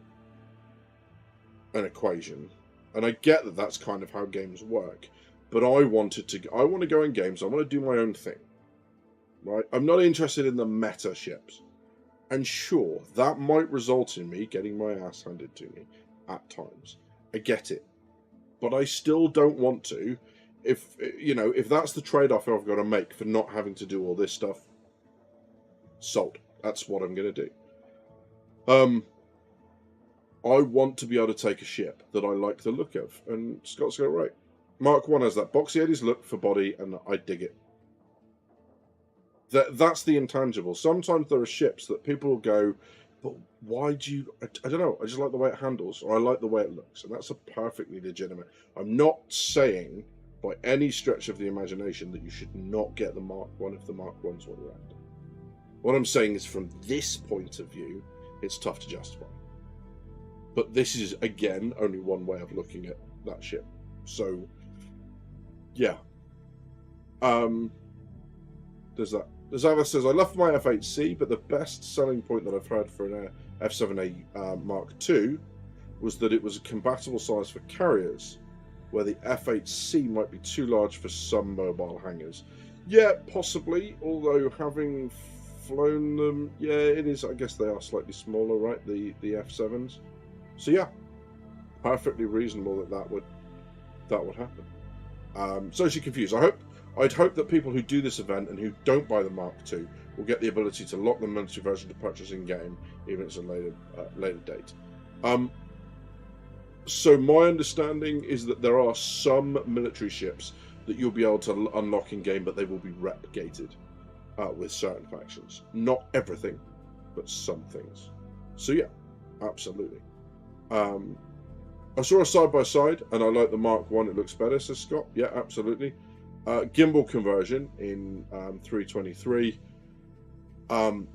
an equation. And I get that that's kind of how games work, but I want to go in games, I want to do my own thing, right? I'm not interested in the meta ships. And sure, that might result in me getting my ass handed to me at times. I get it. But I still don't want to. If that's the trade-off I've got to make for not having to do all this stuff, sold. That's what I'm going to do. I want to be able to take a ship that I like the look of. And Scott's got it right. Mark I has that boxy 80s look for body, and I dig it. That's the intangible. Sometimes there are ships that people will go, but why do you... I don't know, I just like the way it handles, or I like the way it looks, and that's a perfectly legitimate... I'm not saying, by any stretch of the imagination, that you should not get the Mark I if the Mark I's what you're after. What I'm saying is, from this point of view, it's tough to justify. But this is, again, only one way of looking at that ship. So, yeah. There's that. Zava says, I love my F8C, but the best selling point that I've heard for an F7A Mark II was that it was a compatible size for carriers, where the F8C might be too large for some mobile hangars. Yeah, possibly, although having flown them, yeah, it is, I guess they are slightly smaller, right, the F7s. So yeah, perfectly reasonable that would happen. So she's confused. I'd hope that people who do this event and who don't buy the Mark II will get the ability to lock the military version to purchase in game, even if it's a later date. So my understanding is that there are some military ships that you'll be able to unlock in game, but they will be rep gated with certain factions. Not everything, but some things. So yeah, absolutely. I saw a side-by-side, and I like the Mark I, it looks better, says Scott. Yeah, absolutely. Gimbal conversion in 323.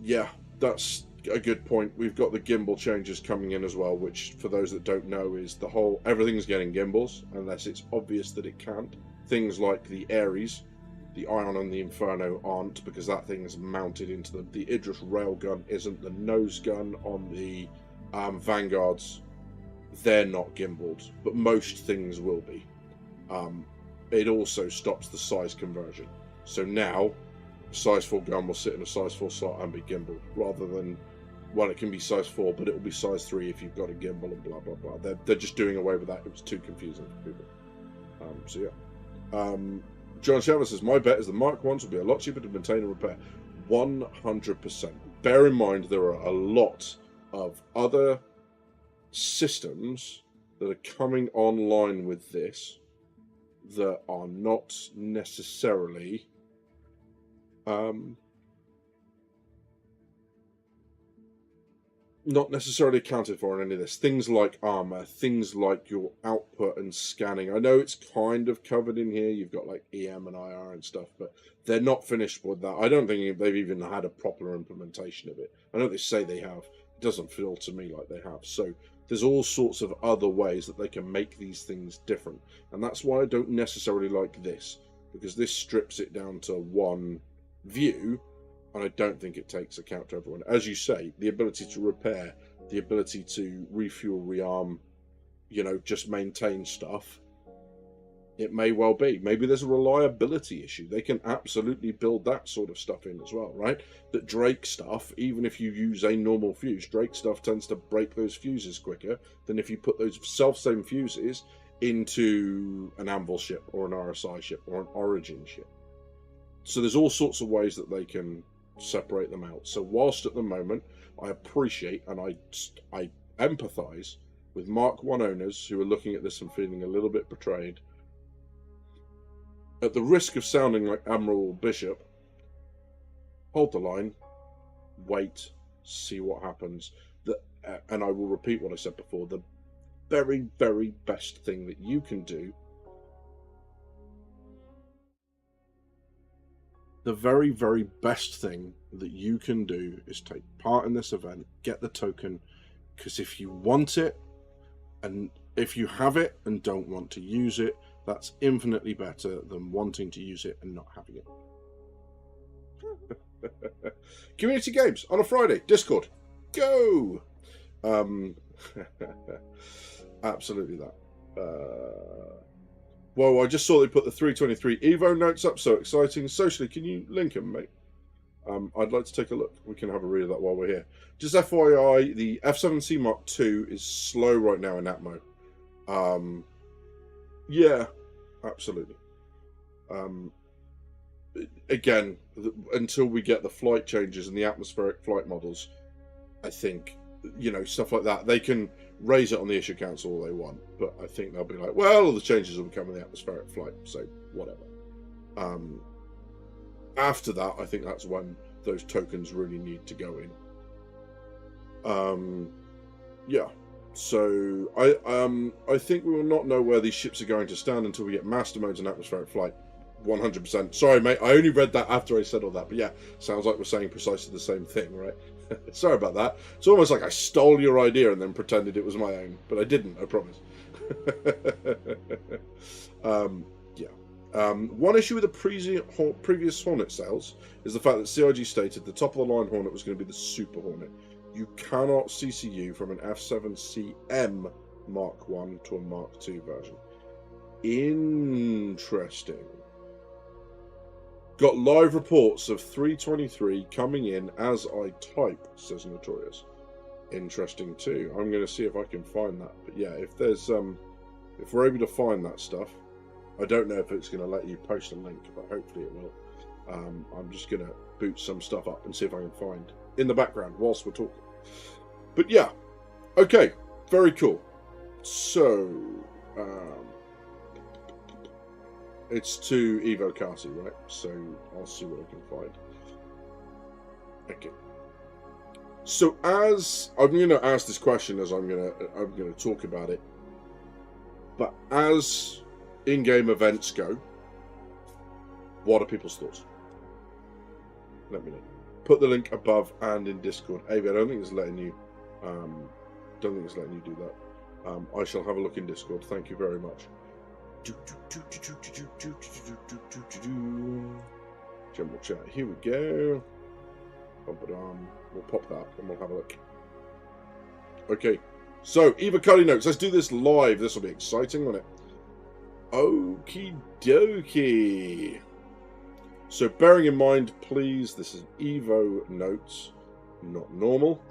Yeah, that's a good point. We've got the gimbal changes coming in as well, which for those that don't know is the whole everything's getting gimbals unless it's obvious that it can't. Things like the Ares, the Ion and the Inferno aren't, because that thing is mounted into the Idris railgun isn't, the nose gun on the Vanguards, they're not gimbaled, but most things will be. It also stops the size conversion. So now, a size 4 gun will sit in a size 4 slot and be gimbaled, rather than, well, it can be size 4, but it will be size 3 if you've got a gimbal and blah, blah, blah. They're just doing away with that. It was too confusing for people. So yeah. John Sherman says, my bet is the Mark 1s will be a lot cheaper to maintain and repair. 100%. Bear in mind, there are a lot of other systems that are coming online with this that are not necessarily accounted for in any of this. Things like armor, things like your output and scanning. I know it's kind of covered in here. You've got like EM and IR and stuff, but they're not finished with that. I don't think they've even had a proper implementation of it. I know they say they have. It doesn't feel to me like they have. So there's all sorts of other ways that they can make these things different. And that's why I don't necessarily like this, because this strips it down to one view, and I don't think it takes account to everyone. As you say, the ability to repair, the ability to refuel, rearm, you know, just maintain stuff. It may well be. Maybe there's a reliability issue. They can absolutely build that sort of stuff in as well, right? That Drake stuff, even if you use a normal fuse, Drake stuff tends to break those fuses quicker than if you put those self-same fuses into an Anvil ship or an RSI ship or an Origin ship. So there's all sorts of ways that they can separate them out. So whilst at the moment I appreciate and I empathize with Mark 1 owners who are looking at this and feeling a little bit betrayed, at the risk of sounding like Admiral Bishop, hold the line, wait, see what happens. And I will repeat what I said before, the very, very best thing that you can do, the very, very best thing that you can do is take part in this event, get the token, because if you want it, and if you have it and don't want to use it, that's infinitely better than wanting to use it and not having it. Community games on a Friday, Discord, go! Absolutely that. Whoa, I just saw they put the 323 Evo notes up, so exciting. Socially, can you link them, mate? I'd like to take a look. We can have a read of that while we're here. Just FYI, the F7C Mark II is slow right now in Atmo. Yeah, absolutely. Again, until we get the flight changes and the atmospheric flight models, I think, you know, stuff like that, they can raise it on the issue council all they want, but I think they'll be like, well, all the changes will come in the atmospheric flight, so whatever. After that, I think that's when those tokens really need to go in. Yeah. So I think we will not know where these ships are going to stand until we get master modes and atmospheric flight. 100%. Sorry, mate. I only read that after I said all that, but yeah, sounds like we're saying precisely the same thing, right? Sorry about that. It's almost like I stole your idea and then pretended it was my own, but I didn't. I promise. One issue with the previous Hornet sales is the fact that CIG stated the top of the line Hornet was going to be the Super Hornet. You cannot CCU from an F7C M Mark I to a Mark II version. Interesting. Got live reports of 323 coming in as I type, says Notorious. Interesting too. I'm going to see if I can find that. But yeah, if there's if we're able to find that stuff, I don't know if it's going to let you post a link, but hopefully it will. I'm just going to boot some stuff up and see if I can find in the background whilst we're talking. But yeah, okay, very cool. So it's to Evo Carty, right? So I'll see what I can find. Okay. So as I'm going to ask this question, as I'm going to talk about it, but as in-game events go, what are people's thoughts? Let me know. put the link above and in Discord. Avi, I don't think it's letting you. Don't think it's letting you do that. I shall have a look in Discord. Thank you very much. General chat. Here we go. We'll pop that and we'll have a look. Okay. So, Eva Cuddy notes. Let's do this live. This will be exciting, won't it? Okie dokie. So, bearing in mind, please, this is Evo notes, not normal.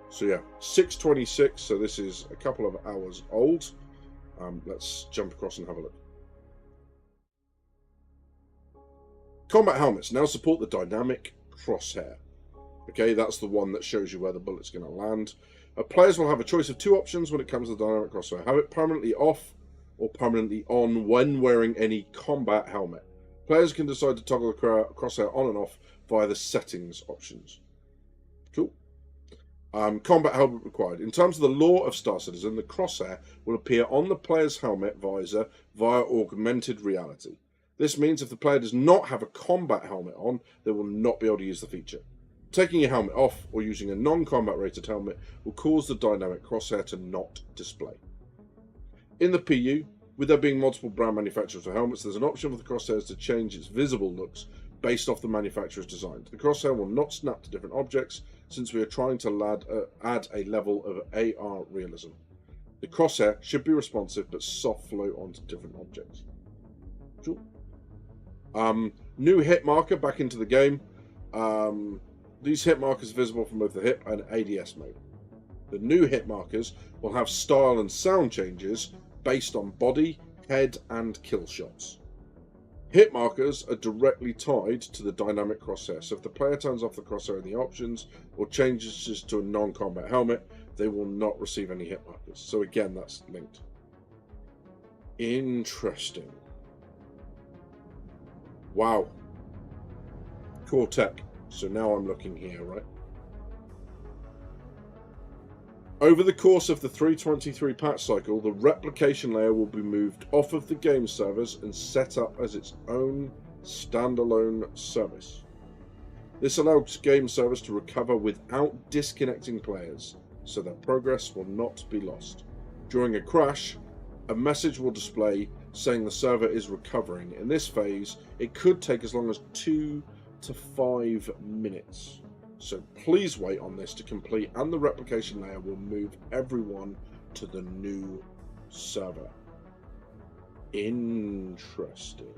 So yeah, 6:26. So this is a couple of hours old. Let's jump across and have a look. Combat helmets now support the dynamic crosshair. Okay, that's the one that shows you where the bullet's going to land. Players will have a choice of two options when it comes to the dynamic crosshair. Have it permanently off or permanently on when wearing any combat helmet. Players can decide to toggle the crosshair on and off via the settings options. Cool. Combat helmet required. In terms of the law of Star Citizen, the crosshair will appear on the player's helmet visor via augmented reality. This means if the player does not have a combat helmet on, they will not be able to use the feature. Taking your helmet off or using a non-combat rated helmet will cause the dynamic crosshair to not display. In the PU, with there being multiple brand manufacturers for helmets, there's an option for the crosshairs to change its visible looks based off the manufacturer's design. The crosshair will not snap to different objects, since we are trying to add a level of AR realism. The crosshair should be responsive, but soft flow onto different objects. Cool. New hit marker back into the game. These hit markers are visible from both the hip and ADS mode. The new hit markers will have style and sound changes based on body, head, and kill shots. Hit markers are directly tied to the dynamic crosshair, so if the player turns off the crosshair in the options or changes to a non-combat helmet, they will not receive any hit markers. So again, that's linked. Interesting. Wow. Core tech. So now I'm looking here, right? Over the course of the 3.23 patch cycle, the replication layer will be moved off of the game servers and set up as its own standalone service. This allows game servers to recover without disconnecting players, so that progress will not be lost. During a crash, a message will display saying the server is recovering. In this phase, it could take as long as 2 to 5 minutes. So please wait on this to complete, and the replication layer will move everyone to the new server. Interesting.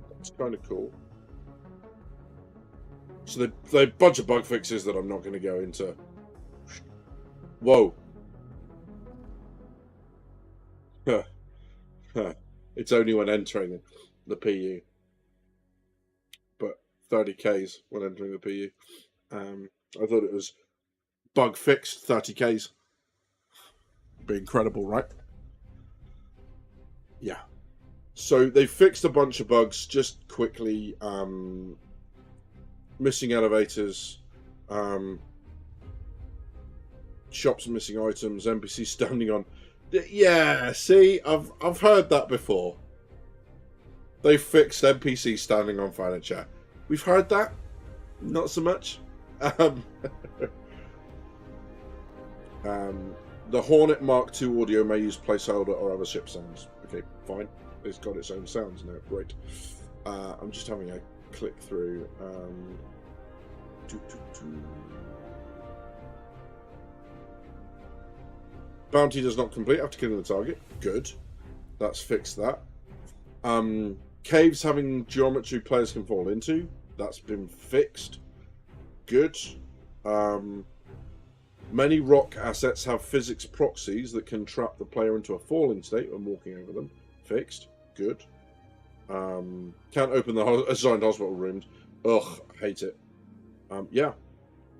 That's kind of cool. So they bunch of bug fixes that I'm not going to go into. Whoa. Huh. Huh. It's only when entering the PU, but 30Ks when entering the PU. I thought it was bug fixed 30Ks. Be incredible, right? Yeah. So they fixed a bunch of bugs just quickly. Missing elevators, shops missing items, NPCs standing on. Yeah, see, I've heard that before. They fixed NPCs standing on furniture. We've heard that, not so much. The Hornet Mark II audio may use placeholder or other ship sounds. Okay, fine. It's got its own sounds now. Great. I'm just having a click through. Bounty does not complete after killing the target. Good. That's fixed that. Caves having geometry players can fall into. That's been fixed. Good. Many rock assets have physics proxies that can trap the player into a falling state when walking over them. Fixed. Good. Can't open the assigned hospital rooms. Ugh, hate it. Yeah.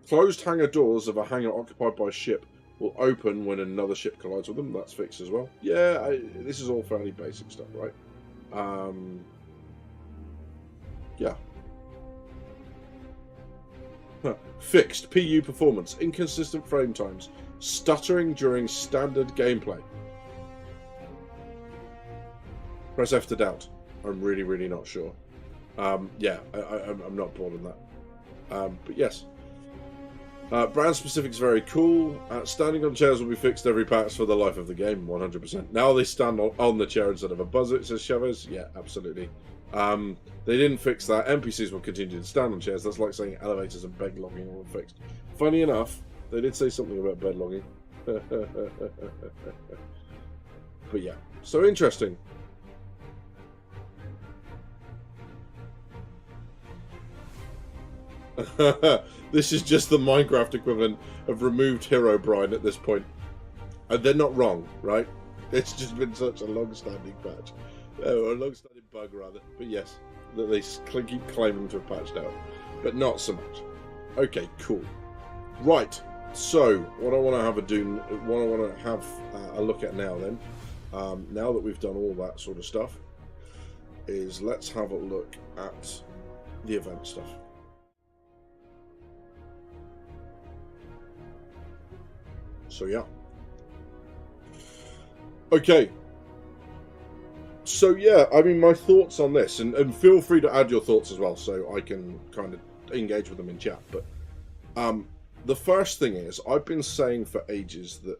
Closed hangar doors of a hangar occupied by a ship will open when another ship collides with them. That's fixed as well. Yeah, this is all fairly basic stuff, right? Yeah. Fixed PU performance, inconsistent frame times, stuttering during standard gameplay. Press F to doubt. I'm really, really not sure. Yeah, I'm not bored on that. But yes. Brand specific is very cool. Standing on chairs will be fixed every patch for the life of the game, 100%. Now they stand on the chair instead of a buzzer, it says Chavez. Yeah, absolutely. They didn't fix that. NPCs will continue to stand on chairs. That's like saying elevators and bed logging are all fixed. Funny enough, they did say something about bed logging. But yeah, so interesting. This is just the Minecraft equivalent of removed Herobrine at this point. And they're not wrong, right? It's just been such a long-standing patch. Or a long-standing bug, rather. But yes, that they keep claiming to have patched out. But not so much. Okay, cool. Right, so what I want to have a look at now then, now that we've done all that sort of stuff, is let's have a look at the event stuff. So yeah. Okay. So yeah, I mean, my thoughts on this, and feel free to add your thoughts as well, so I can kind of engage with them in chat. But the first thing is, I've been saying for ages that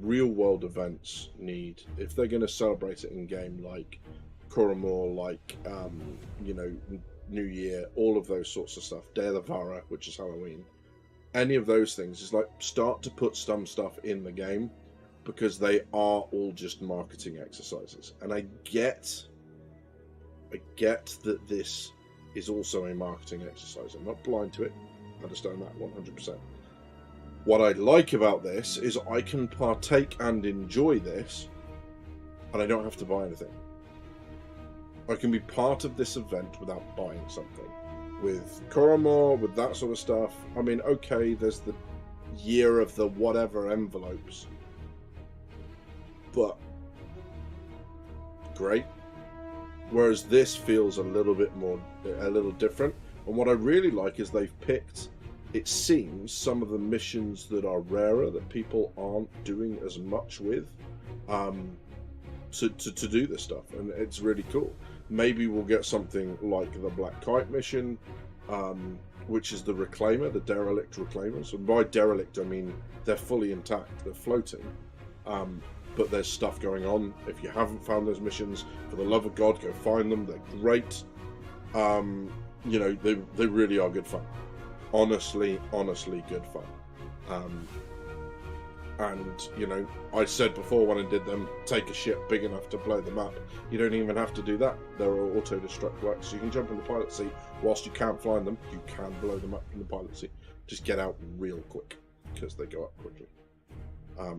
real-world events need, if they're going to celebrate it in game, like Koromor, like you know, New Year, all of those sorts of stuff, Day of the Vara, which is Halloween. Any of those things is like, start to put some stuff in the game, because they are all just marketing exercises. And I get that this is also a marketing exercise. I'm not blind to it. I understand that 100%. What I like about this is I can partake and enjoy this, and I don't have to buy anything. I can be part of this event without buying something. With Koromor, with that sort of stuff, I mean, okay, there's the year of the whatever envelopes, but great. Whereas this feels a little different. And what I really like is they've picked, it seems, some of the missions that are rarer, that people aren't doing as much with, to do this stuff, and it's really cool. Maybe we'll get something like the Black Kite mission, which is the Reclaimer, the derelict Reclaimers. And by derelict, I mean they're fully intact, they're floating, but there's stuff going on. If you haven't found those missions, for the love of God, go find them. They're great. You know, they really are good fun. Honestly good fun. And, you know, I said before when I did them, take a ship big enough to blow them up. You don't even have to do that. They're all auto-destruct works, so you can jump in the pilot seat. Whilst you can't fly them, you can blow them up in the pilot seat. Just get out real quick, because they go up quickly.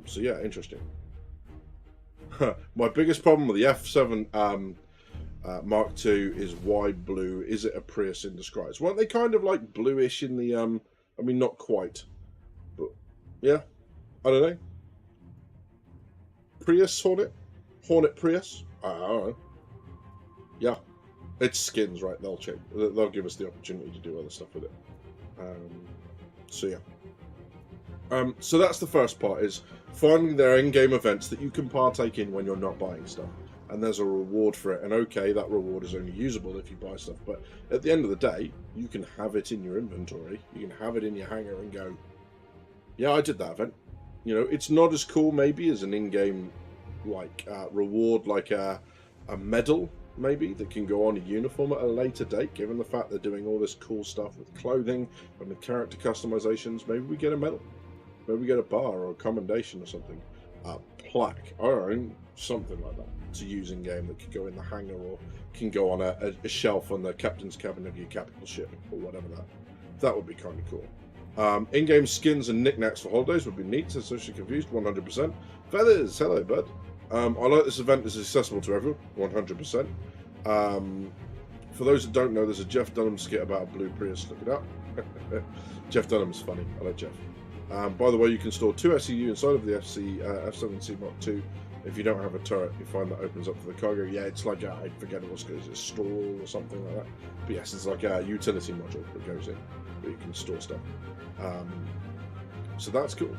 So yeah, interesting. My biggest problem with the F7 Mark II is why blue? Is it a Prius in disguise? Weren't they kind of like bluish in the, I mean, not quite, but yeah. I don't know. Prius Hornet? Hornet Prius? I don't know. Yeah. It's skins, right? They'll change. They'll give us the opportunity to do other stuff with it. So yeah. So that's the first part, is finding their in-game events that you can partake in when you're not buying stuff. And there's a reward for it. And okay, that reward is only usable if you buy stuff. But at the end of the day, you can have it in your inventory. You can have it in your hangar and go, yeah, I did that event. You know, it's not as cool maybe as an in-game like reward, like a medal maybe that can go on a uniform at a later date. Given the fact they're doing all this cool stuff with clothing and with character customizations, maybe we get a medal, maybe we get a bar or a commendation or something, a plaque, or something like that to use in game that could go in the hangar or can go on a shelf on the captain's cabin of your capital ship or whatever. That would be kind of cool. In-game skins and knickknacks for holidays would be neat. So socially confused, 100%. Feathers, hello, bud. I like this event is accessible to everyone, 100%. For those that don't know, there's a Jeff Dunham skit about a blue Prius. Look it up. Jeff Dunham's funny. I like Jeff. By the way, you can store 2 SEU inside of the F7C Mark II. If you don't have a turret, you find that opens up for the cargo. Yeah, it's like I forget what it's called, a stall or something like that. But yes, it's like a utility module that goes in where you can store stuff. So that's cool.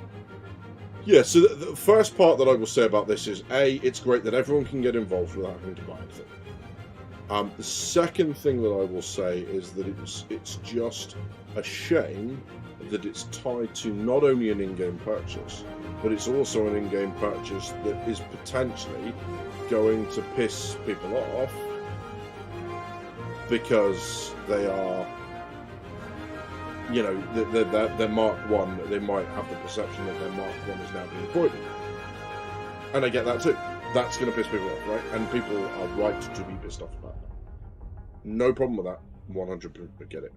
Yeah, so the first part that I will say about this is, A, it's great that everyone can get involved without having to buy anything. The second thing that I will say is that it's just a shame that it's tied to not only an in-game purchase, but it's also an in-game purchase that is potentially going to piss people off because they are, you know, they're Mark 1, they might have the perception that their Mark 1 is now being avoided. And I get that too. That's going to piss people off, right? And people are right to be pissed off about that. No problem with that. 100% get it.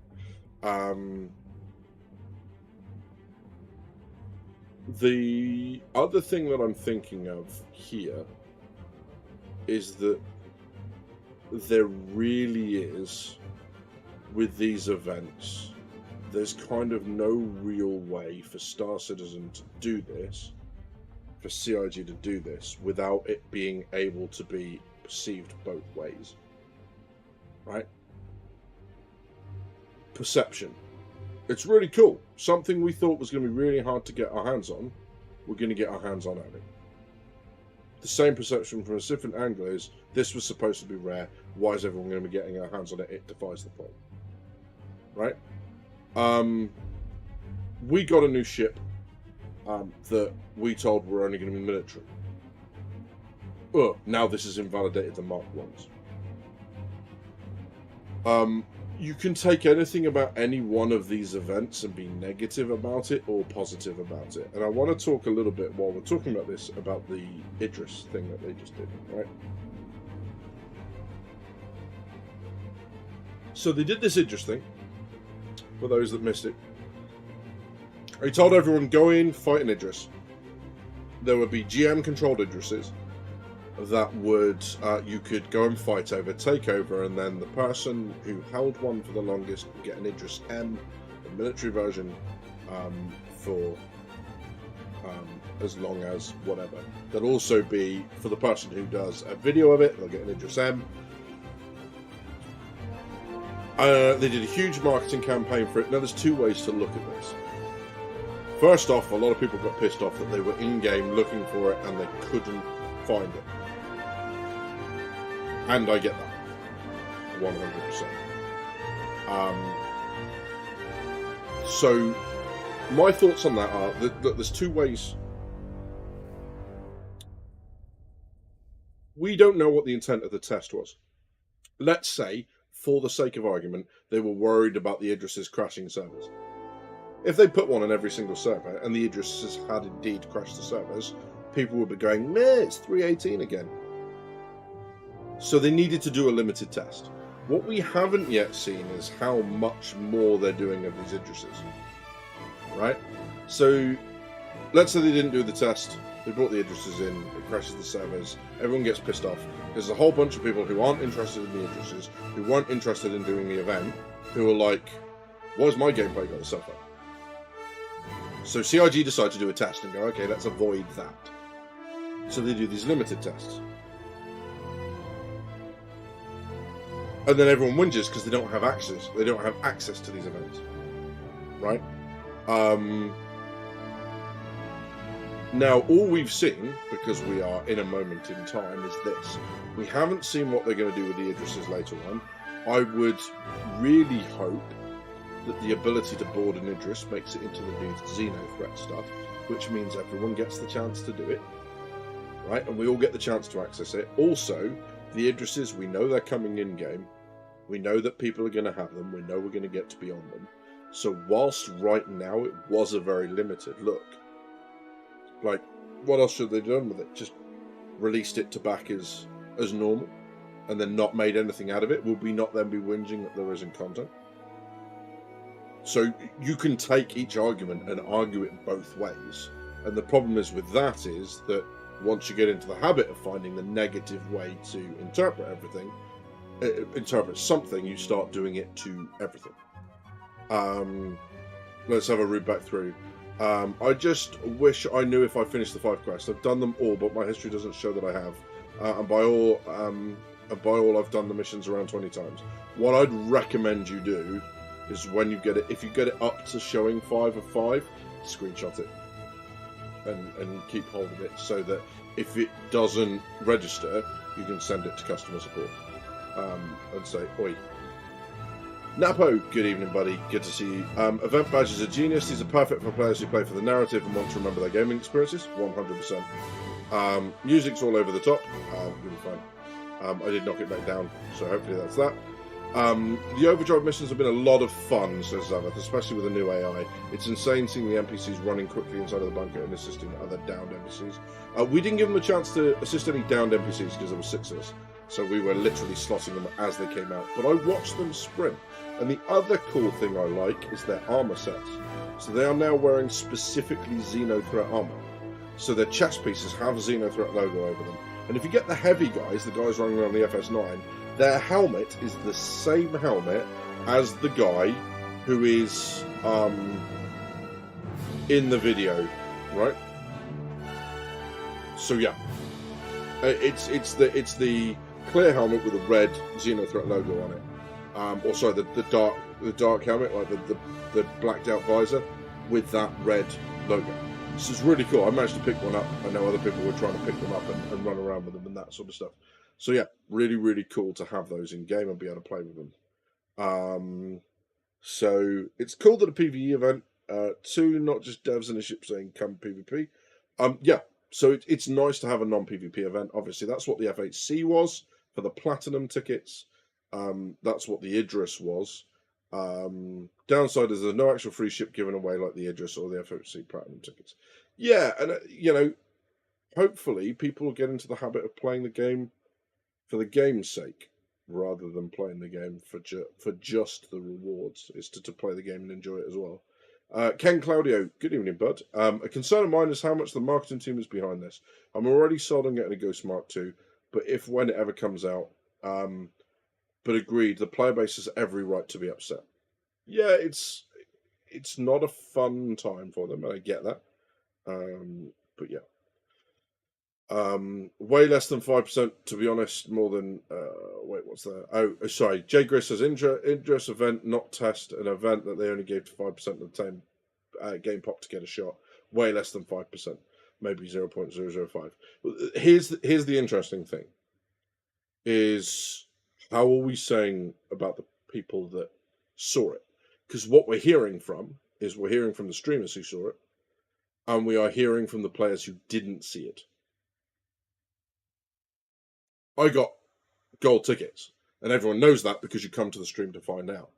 The other thing that I'm thinking of here is that there really is, with these events, there's kind of no real way for Star Citizen to do this, for CIG to do this, without it being able to be perceived both ways. Right? Perception. It's really cool. Something we thought was going to be really hard to get our hands on, we're going to get our hands on it. The same perception from a different angle is, this was supposed to be rare, why is everyone going to be getting our hands on it? It defies the point. Right? We got a new ship that we told were only going to be military. Now this has invalidated the Mark 1s. You can take anything about any one of these events and be negative about it or positive about it. And I want to talk a little bit, while we're talking about this, about the Idris thing that they just did, right? So they did this Idris thing, for those that missed it. He told everyone, go in, fight an Idris. There would be GM-controlled Idrises that would, you could go and fight over, take over, and then the person who held one for the longest would get an Idris M, the military version, for as long as whatever. There'll also be, for the person who does a video of it, they'll get an Idris M. They did a huge marketing campaign for it. Now, there's two ways to look at this. First off, a lot of people got pissed off that they were in-game looking for it and they couldn't find it. And I get that. 100%. So, my thoughts on that are that there's two ways. We don't know what the intent of the test was. Let's say, for the sake of argument, they were worried about the Idrises crashing servers. If they put one on every single server, and the Idrises had indeed crashed the servers, people would be going, meh, it's 318 again. So they needed to do a limited test. What we haven't yet seen is how much more they're doing of these Idrises. Right? So, let's say they didn't do the test, they brought the Idrises in, it crashes the servers, everyone gets pissed off. There's a whole bunch of people who aren't interested in the Idrises, who weren't interested in doing the event, who are like, why's my gameplay going to suffer? So CIG decide to do a test and go, okay, let's avoid that. So they do these limited tests. And then everyone whinges because they don't have access. They don't have access to these events. Right? Now, all we've seen, because we are in a moment in time, is this. We haven't seen what they're going to do with the Idrises later on. I would really hope that the ability to board an Idris makes it into the new Xeno threat stuff, which means everyone gets the chance to do it, right? And we all get the chance to access it. Also, the Idrises, we know they're coming in-game. We know that people are going to have them. We know we're going to get to be on them. So whilst right now it was a very limited look, like, what else should they have done with it? Just released it to back as normal and then not made anything out of it? Would we not then be whinging that there isn't content? So you can take each argument and argue it both ways. And the problem is with that is that once you get into the habit of finding the negative way to interpret everything, interpret something, you start doing it to everything. Let's have a read back through. I just wish I knew if I finished the 5 quests. I've done them all, but my history doesn't show that I have. And by all, I've done the missions around 20 times. What I'd recommend you do is when you get it, if you get it up to showing 5 of 5, screenshot it. and keep hold of it so that if it doesn't register, you can send it to customer support and say, oi. Napo, good evening, buddy. Good to see you. Event badges are genius. These are perfect for players who play for the narrative and want to remember their gaming experiences. 100%. Music's all over the top. You'll be fine. I did knock it back down, so hopefully that's that. The Overdrive missions have been a lot of fun, says Zaveth, especially with the new AI. It's insane seeing the NPCs running quickly inside of the bunker and assisting other downed NPCs. We didn't give them a chance to assist any downed NPCs because there were 6 of us, so we were literally slotting them as they came out. But I watched them sprint. And the other cool thing I like is their armor sets. So they are now wearing specifically Xenothreat armor. So their chest pieces have a Xenothreat logo over them. And if you get the heavy guys, the guys running around the FS9, their helmet is the same helmet as the guy who is in the video, right? So yeah, it's the clear helmet with a red Xenothreat logo on it. Or sorry, the dark helmet, like the blacked out visor with that red logo. This is really cool. I managed to pick one up. I know other people were trying to pick them up and run around with them and that sort of stuff. So yeah, really, really cool to have those in game and be able to play with them. So it's cool that a PvE event, 2, not just devs initiative saying come PvP. Yeah, so it's nice to have a non-PvP event. Obviously, that's what the F8C was for the platinum tickets. That's what the Idris was. Downside is there's no actual free ship given away like the Idris or the F7C platinum tickets. Yeah, and hopefully people will get into the habit of playing the game for the game's sake rather than playing the game for just the rewards. It's to play the game and enjoy it as well. Ken Claudio, good evening, bud. A concern of mine is how much the marketing team is behind this. I'm already sold on getting a Ghost Mark II, but when it ever comes out, but agreed, the player base has every right to be upset. Yeah, it's not a fun time for them, and I get that. But yeah. Way less than 5%, to be honest, more than, wait, what's that? Oh, sorry, Jay Gris says, interest event, not test, an event that they only gave to 5% of the time game pop to get a shot. Way less than 5%, maybe 0.005. Here's the interesting thing, is how are we saying about the people that saw it? Because what we're hearing from the streamers who saw it, and we are hearing from the players who didn't see it. I got gold tickets, and everyone knows that because you come to the stream to find out.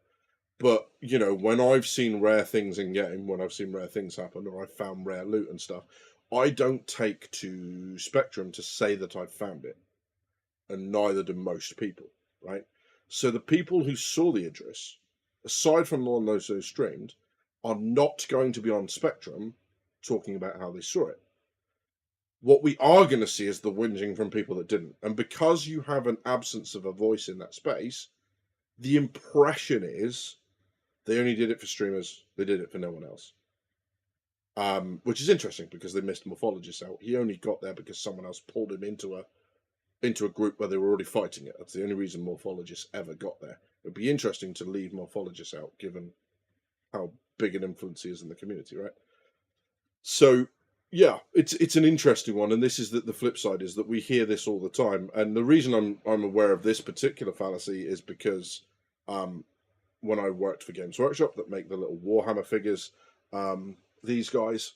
But, when I've seen rare things in game, when I've seen rare things happen, or I've found rare loot and stuff, I don't take to Spectrum to say that I've found it. And neither do most people, right? So the people who saw the Idris, aside from the one those who streamed, are not going to be on Spectrum talking about how they saw it. What we are going to see is the whinging from people that didn't. And because you have an absence of a voice in that space, the impression is they only did it for streamers, they did it for no one else. Which is interesting because they missed Morphologist out. He only got there because someone else pulled him into a group where they were already fighting it. That's the only reason Morphologist ever got there. It would be interesting to leave Morphologist out, given how big an influence he is in the community, right? So, yeah, it's an interesting one, and this is the flip side is that we hear this all the time. And the reason I'm aware of this particular fallacy is because when I worked for Games Workshop that make the little Warhammer figures, these guys,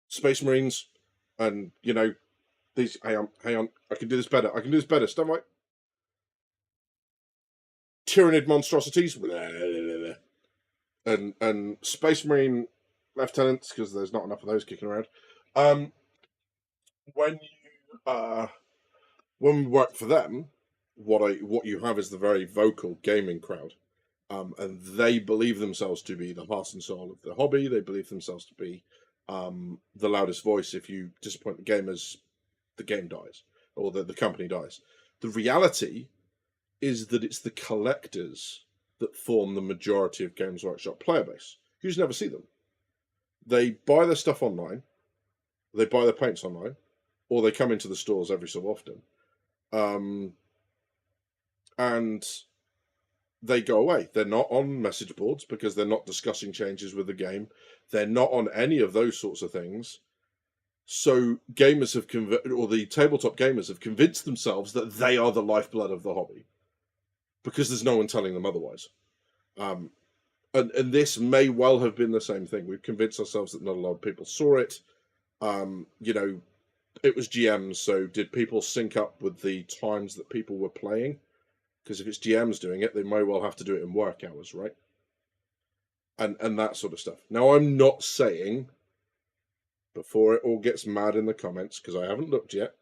Space Marines, and these. Hang on, I can do this better. Stand by. Tyrannid monstrosities, and Space Marine lieutenants, because there's not enough of those kicking around. When we work for them, what you have is the very vocal gaming crowd, and they believe themselves to be the heart and soul of the hobby. They believe themselves to be the loudest voice. If you disappoint the gamers, the game dies, or the company dies. The reality is that it's the collectors that form the majority of Games Workshop player base. You just never see them. They buy their stuff online, they buy their paints online, or they come into the stores every so often. And they go away. They're not on message boards because they're not discussing changes with the game. They're not on any of those sorts of things. So gamers have or the tabletop gamers have convinced themselves that they are the lifeblood of the hobby because there's no one telling them otherwise. And this may well have been the same thing. We've convinced ourselves that not a lot of people saw it. You know, it was GMs, so did people sync up with the times that people were playing? Because if it's GMs doing it, they may well have to do it in work hours, right? And that sort of stuff. Now, I'm not saying, before it all gets mad in the comments, because I haven't looked yet,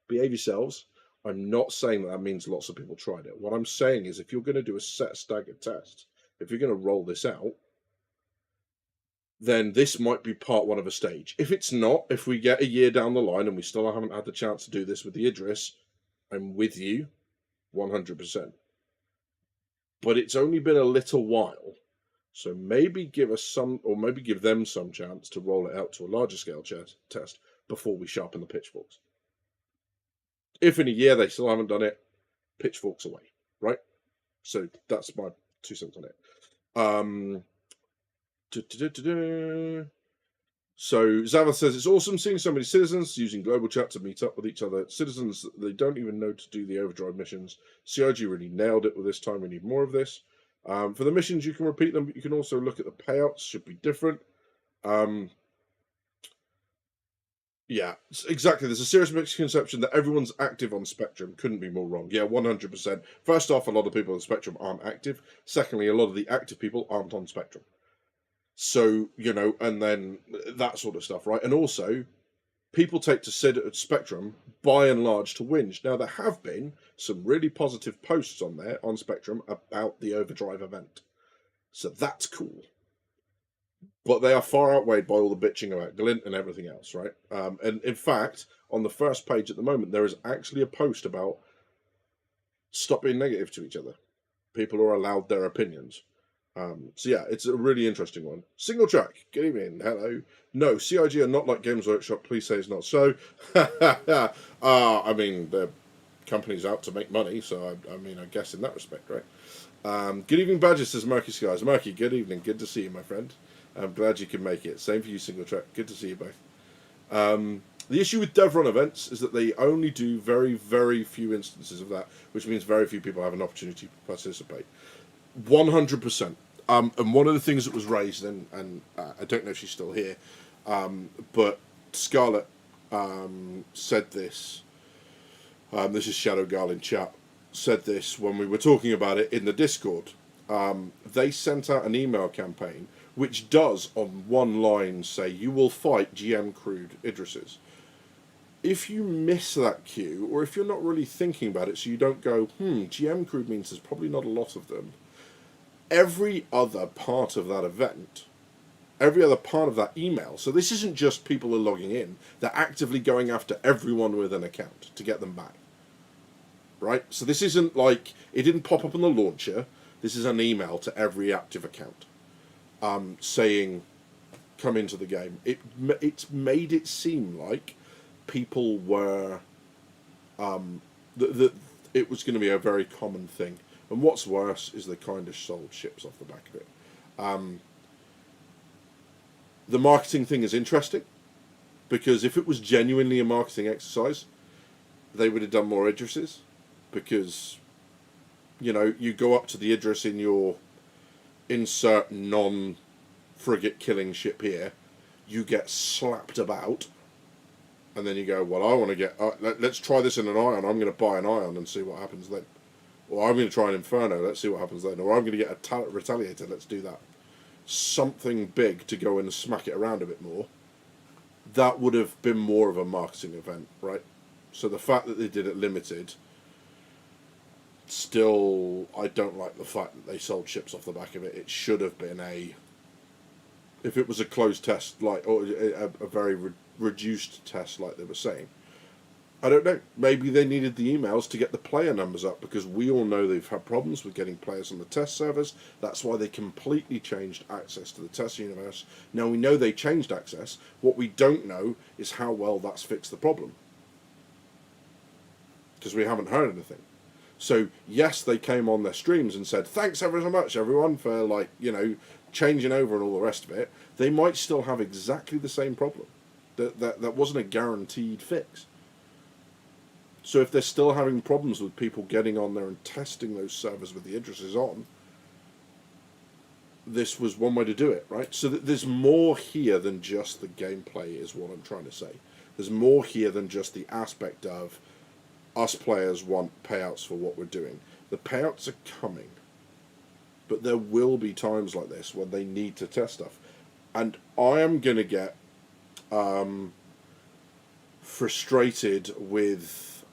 behave yourselves. I'm not saying that means lots of people tried it. What I'm saying is if you're going to do a set staggered test, if you're going to roll this out, then this might be part one of a stage. If it's not, if we get a year down the line and we still haven't had the chance to do this with the Idris, I'm with you 100%. But it's only been a little while, so maybe give us some, or maybe give them some chance to roll it out to a larger scale test before we sharpen the pitchforks. If in a year they still haven't done it, pitchforks away, right? So that's my 2 cents on it. So Zava says it's awesome seeing so many citizens using global chat to meet up with each other. Citizens that they don't even know to do the Overdrive missions. CIG really nailed it with this time. We need more of this. For the missions, you can repeat them, but you can also look at the payouts. Should be different. Yeah, exactly. There's a serious misconception that everyone's active on Spectrum. Couldn't be more wrong. Yeah, 100%. First off, a lot of people on Spectrum aren't active. Secondly, a lot of the active people aren't on Spectrum. So, you know, and then that sort of stuff, right? And also, people take to Spectrum, by and large, to whinge. Now, there have been some really positive posts on there, on Spectrum, about the Overdrive event. So that's cool. But they are far outweighed by all the bitching about glint and everything else, right? And in fact, on the first page at the moment, there is actually a post about stop being negative to each other. People are allowed their opinions. So yeah, it's a really interesting one. Single track. Good evening. Hello. No, CIG are not like Games Workshop. Please say it's not so. I mean, the company's out to make money, so I mean, I guess in that respect, right? Good evening, Badger, says Murky Skies. Murky, good evening. Good to see you, my friend. I'm glad you can make it. Same for you, Single Track. Good to see you both. The issue with DevRun events is that they only do very, very few instances of that, which means very few people have an opportunity to participate. 100%. And one of the things that was raised, and I don't know if she's still here, but Scarlett said this. This is Shadow Girl in chat. Said this when we were talking about it in the Discord. They sent out an email campaign which does, on one line, say you will fight GM crewed Idrises. If you miss that cue, or if you're not really thinking about it, so you don't go, GM crewed means there's probably not a lot of them. Every other part of that event, every other part of that email, so this isn't just people are logging in, they're actively going after everyone with an account to get them back. Right? So this isn't like, it didn't pop up on the launcher, this is an email to every active account saying, come into the game. It's made it seem like people were, that it was going to be a very common thing. And what's worse is they kind of sold ships off the back of it. The marketing thing is interesting, because if it was genuinely a marketing exercise, they would have done more Idrises, because, you know, you go up to the Idris in your insert non-frigate killing ship here, you get slapped about, and then you go, well, I want to get, let's try this in an Ion, I'm going to buy an Ion and see what happens then. Or I'm going to try an Inferno, let's see what happens then. Or I'm going to get a Retaliator, let's do that. Something big to go and smack it around a bit more. That would have been more of a marketing event, right? So the fact that they did it limited, still, I don't like the fact that they sold ships off the back of it. It should have been if it was a closed test, like, or a very reduced test, like they were saying. I don't know. Maybe they needed the emails to get the player numbers up, because we all know they've had problems with getting players on the test servers. That's why they completely changed access to the test universe. Now, we know they changed access. What we don't know is how well that's fixed the problem, because we haven't heard anything. So yes, they came on their streams and said, thanks ever so much, everyone, for, like, you know, changing over and all the rest of it. They might still have exactly the same problem. That wasn't a guaranteed fix. So if they're still having problems with people getting on there and testing those servers with the addresses on, this was one way to do it, right? So there's more here than just the gameplay, is what I'm trying to say. There's more here than just the aspect of us players want payouts for what we're doing. The payouts are coming, but there will be times like this when they need to test stuff. And I am going to get frustrated with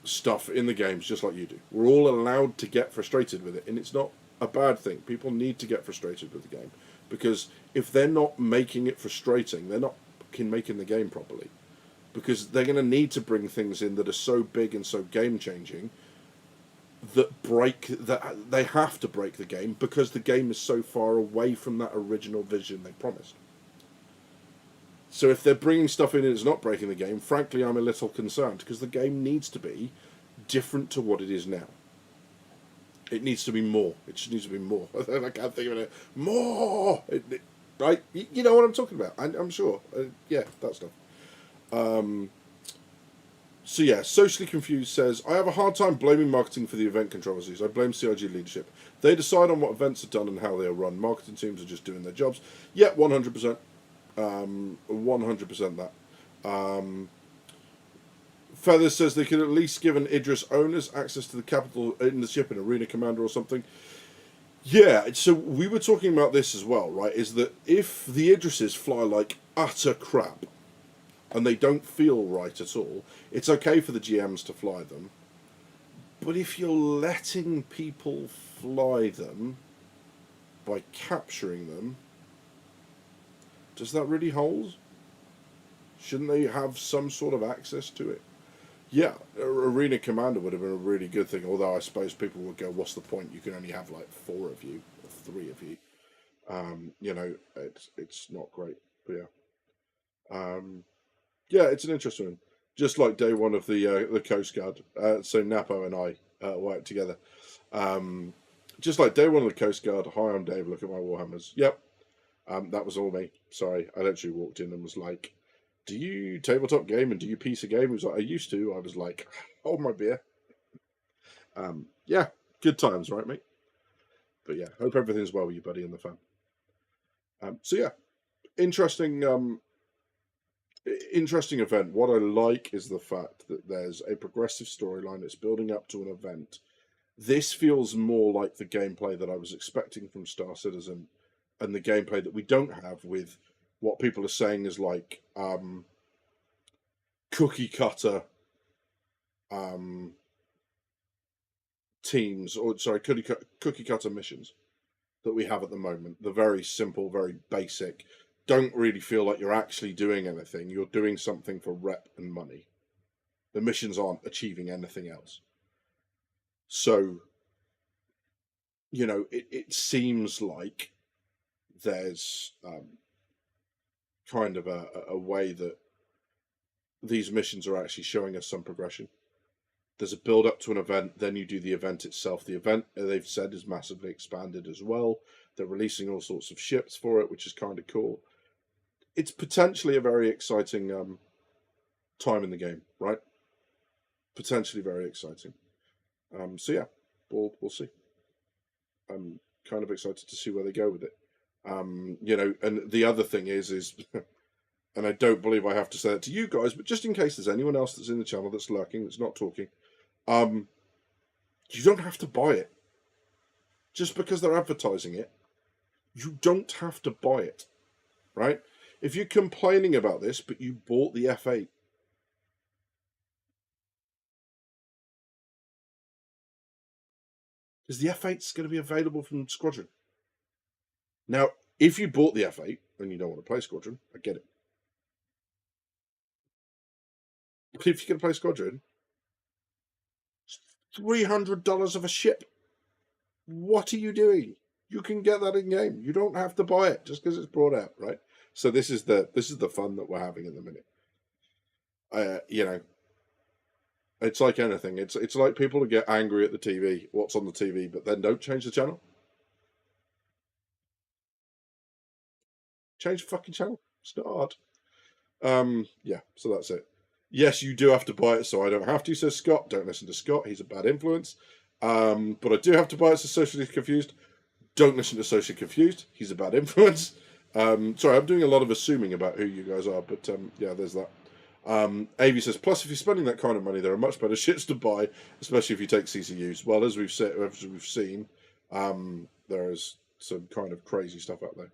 stuff in the games just like you do. We're all allowed to get frustrated with it, and it's not a bad thing. People need to get frustrated with the game, because if they're not making it frustrating, they're not making the game properly, because they're going to need to bring things in that are so big and so game changing that they have to break the game, because the game is so far away from that original vision they promised. So if they're bringing stuff in and it's not breaking the game, frankly, I'm a little concerned, because the game needs to be different to what it is now. It needs to be more. It just needs to be more. I can't think of it. More! Right? You know what I'm talking about. I'm sure. Yeah, that stuff. So yeah, Socially Confused says, I have a hard time blaming marketing for the event controversies. I blame CIG leadership. They decide on what events are done and how they are run. Marketing teams are just doing their jobs. Yeah, 100%. 100% that. Feathers says they could at least give an Idris owners access to the capital in the ship, an arena commander or something. Yeah, so we were talking about this as well, right? Is that if the Idrises fly like utter crap and they don't feel right at all, it's okay for the GMs to fly them. But if you're letting people fly them by capturing them, does that really hold? Shouldn't they have some sort of access to it? Yeah, Arena Commander would have been a really good thing, although I suppose people would go, what's the point? You can only have like 4 of you, or 3 of you. You know, it's not great. But yeah. Yeah, it's an interesting one. Just like day one of the Coast Guard. So Napo and I worked together. Just like day one of the Coast Guard, hi, I'm Dave, look at my Warhammers. Yep. That was all me. Sorry, I literally walked in and was like, do you tabletop game and do you PC game? He was like, I used to. I was like, hold my beer. Yeah, good times, right, mate? But yeah, hope everything's well with you, buddy, and the fam. So yeah, interesting event. What I like is the fact that there's a progressive storyline. It's building up to an event. This feels more like the gameplay that I was expecting from Star Citizen, and the gameplay that we don't have with what people are saying is like cookie cutter teams, or sorry, cookie cutter missions that we have at the moment. They're very simple, very basic. Don't really feel like you're actually doing anything. You're doing something for rep and money. The missions aren't achieving anything else. So, you know, it seems like there's kind of a way that these missions are actually showing us some progression. There's a build up to an event, then you do the event itself. The event, they've said, is massively expanded as well. They're releasing all sorts of ships for it, which is kind of cool. It's potentially a very exciting time in the game, right? Potentially very exciting. So yeah, we'll see. I'm kind of excited to see where they go with it. You know, and the other thing is, and I don't believe I have to say that to you guys, but just in case there's anyone else that's in the channel that's lurking, that's not talking, you don't have to buy it. Just because they're advertising it, you don't have to buy it, right? If you're complaining about this, but you bought the F8, because the F8 is going to be available from Squadron. Now, if you bought the F8 and you don't want to play Squadron, I get it. But if you're going to play Squadron, it's $300 of a ship. What are you doing? You can get that in game. You don't have to buy it just because it's brought out, right? So this is the fun that we're having in the minute. You know, It's like anything. It's like people who get angry at the TV, what's on the TV, but then don't change the channel. Change the fucking channel. It's not hard. Yeah, so that's it. Yes, you do have to buy it, so I don't have to, says Scott. Don't listen to Scott. He's a bad influence. But I do have to buy it, so Socially Confused. Don't listen to Socially Confused. He's a bad influence. Sorry, I'm doing a lot of assuming about who you guys are, but yeah, there's that. Avi says, plus if you're spending that kind of money, there are much better shits to buy, especially if you take CCUs. Well, as we've seen, there is some kind of crazy stuff out there.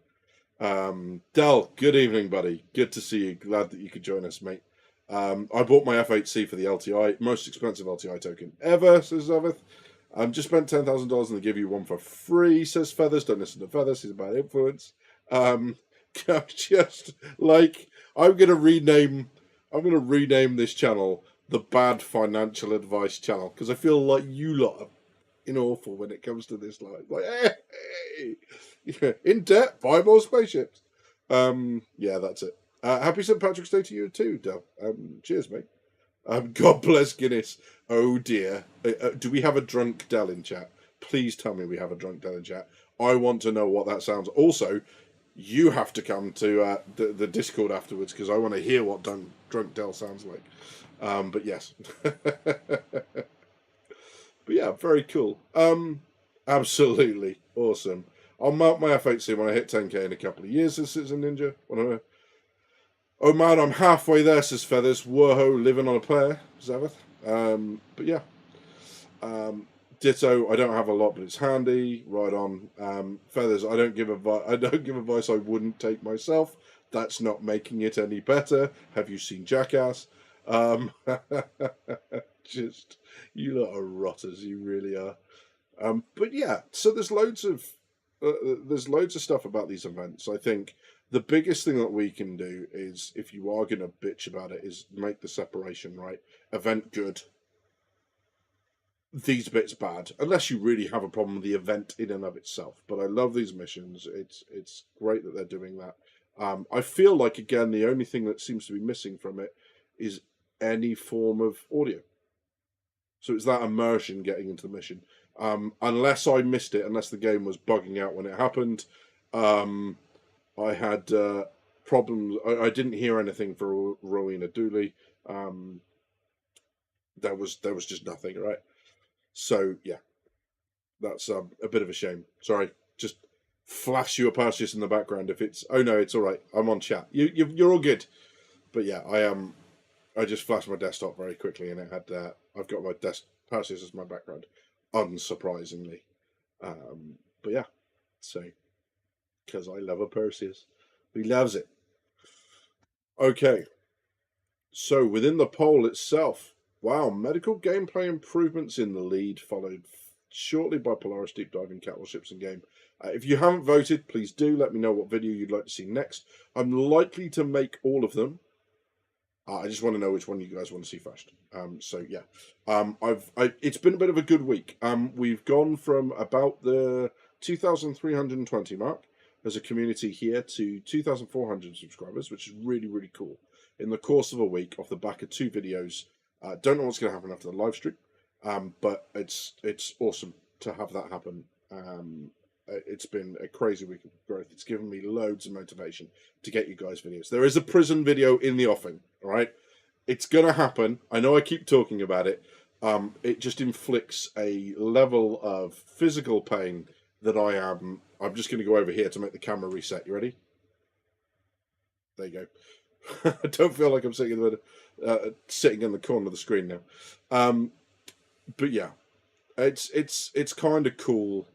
Del, good evening, buddy. Good to see you. Glad that you could join us, mate. I bought my F8C for the LTI, most expensive LTI token ever, says Zavith. Just spent $10,000 and they give you one for free, says Feathers. Don't listen to Feathers, he's a bad influence. Just like, I'm gonna rename this channel the Bad Financial Advice channel, because I feel like you lot are awful when it comes to this. Like hey, in debt, buy more spaceships. Yeah, that's it. Happy St. Patrick's Day to you too, Del. Cheers, mate. God bless Guinness. Oh dear. Do we have a drunk Del in chat? Please tell me we have a drunk Del in chat. I want to know what that sounds. Also, you have to come to the Discord afterwards, because I want to hear what drunk Del sounds like. But yes. But yeah, very cool. Absolutely awesome. I'll mount my F8C when I hit 10k in a couple of years, says Citizen Ninja. Oh man, I'm halfway there, says Feathers. Whoa, living on a prayer, Zavith. But yeah. Ditto, I don't have a lot, but it's handy. Right on. Feathers, I don't give advice I wouldn't take myself. That's not making it any better. Have you seen Jackass? Just, you lot are rotters, you really are. But yeah, so there's loads of stuff about these events. I think the biggest thing that we can do is, if you are going to bitch about it, is make the separation right. Event good, these bits bad, unless you really have a problem with the event in and of itself. But I love these missions. It's great that they're doing that. I feel like, again, the only thing that seems to be missing from it is any form of audio. So it's that immersion getting into the mission. Unless I missed it, unless the game was bugging out when it happened, I had problems. I didn't hear anything for Rowena Dooley. There was just nothing, right? So yeah, that's a bit of a shame. Sorry, just flash you a Perseus in the background if it's. Oh no, it's all right. I'm on chat. You're all good. But yeah, I just flashed my desktop very quickly, and it had. I've got my Perseus as my background, unsurprisingly. But yeah, so because I love a Perseus, he loves it. Okay, so within the poll itself, wow, medical gameplay improvements in the lead, followed shortly by Polaris deep diving capital ships in game. If you haven't voted, please do let me know what video you'd like to see next. I'm likely to make all of them. I just want to know which one you guys want to see first. So yeah, it's been a bit of a good week. We've gone from about the 2,320 mark as a community here to 2,400 subscribers, which is really, really cool. In the course of a week, off the back of 2 videos. Don't know what's going to happen after the live stream, but it's awesome to have that happen. It's been a crazy week of growth. It's given me loads of motivation to get you guys videos. There is a prison video in the offing, all right? It's going to happen. I know I keep talking about it. It just inflicts a level of physical pain that I'm just going to go over here to make the camera reset. You ready? There you go. I don't feel like I'm sitting in the corner of the screen now. But yeah, it's kind of cool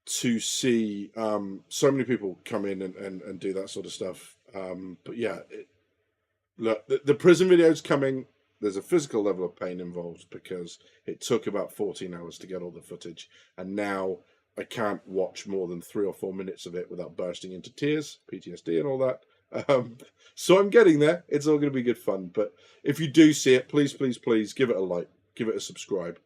to see so many people come in and do that sort of stuff. But yeah, look, the prison video's coming. There's a physical level of pain involved because it took about 14 hours to get all the footage, and now I can't watch more than 3 or 4 minutes of it without bursting into tears, PTSD and all that. So I'm getting there. It's all going to be good fun. But if you do see it, please, please, please give it a like, give it a subscribe.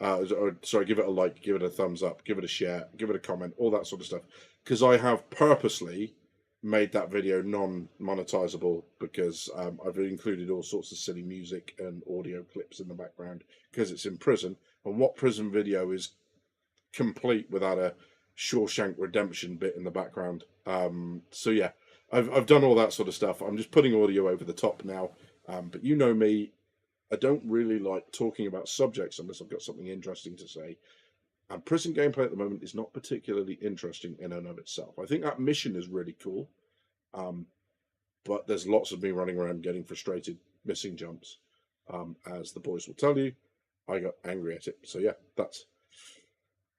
Sorry, give it a like, give it a thumbs up, give it a share, give it a comment, all that sort of stuff. Because I have purposely made that video non-monetizable because I've included all sorts of silly music and audio clips in the background because it's in prison. And what prison video is complete without a Shawshank Redemption bit in the background? So yeah, I've done all that sort of stuff. I'm just putting audio over the top now. But you know me, I don't really like talking about subjects unless I've got something interesting to say. And prison gameplay at the moment is not particularly interesting in and of itself. I think that mission is really cool. But there's lots of me running around getting frustrated, missing jumps. As the boys will tell you, I got angry at it. So yeah, that's...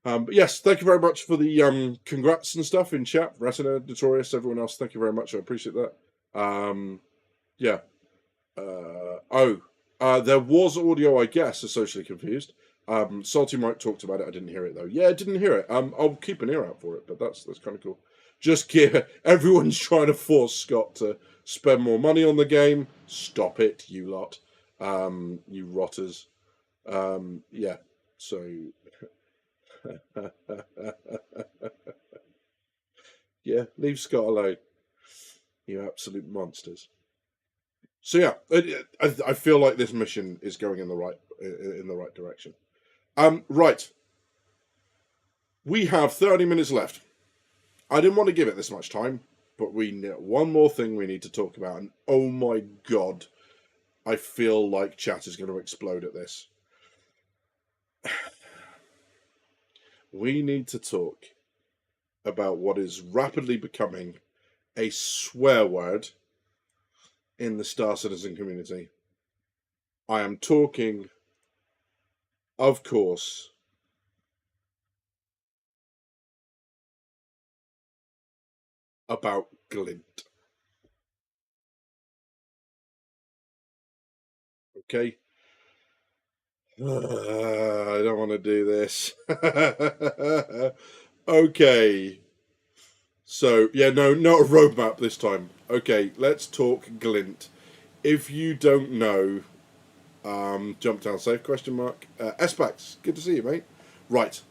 but yes, thank you very much for the congrats and stuff in chat. Retina, Notorious, everyone else, thank you very much. I appreciate that. Yeah. There was audio, I guess, are socially confused. Salty Mike talked about it. I didn't hear it though. Yeah, I didn't hear it. I'll keep an ear out for it, but that's kind of cool. Just everyone's trying to force Scott to spend more money on the game. Stop it, you lot. You rotters. Yeah. So yeah, leave Scott alone. You absolute monsters. So yeah, I feel like this mission is going in the right direction. Right. We have 30 minutes left. I didn't want to give it this much time, but one more thing we need to talk about, and oh my god, I feel like chat is going to explode at this. We need to talk about what is rapidly becoming a swear word in the Star Citizen community. I am talking, of course, about glint. Okay? I don't want to do this. Okay. So, yeah, no, not a roadmap this time. Okay, let's talk glint. If you don't know, jump down safe, question mark. S-Pax, good to see you, mate. Right.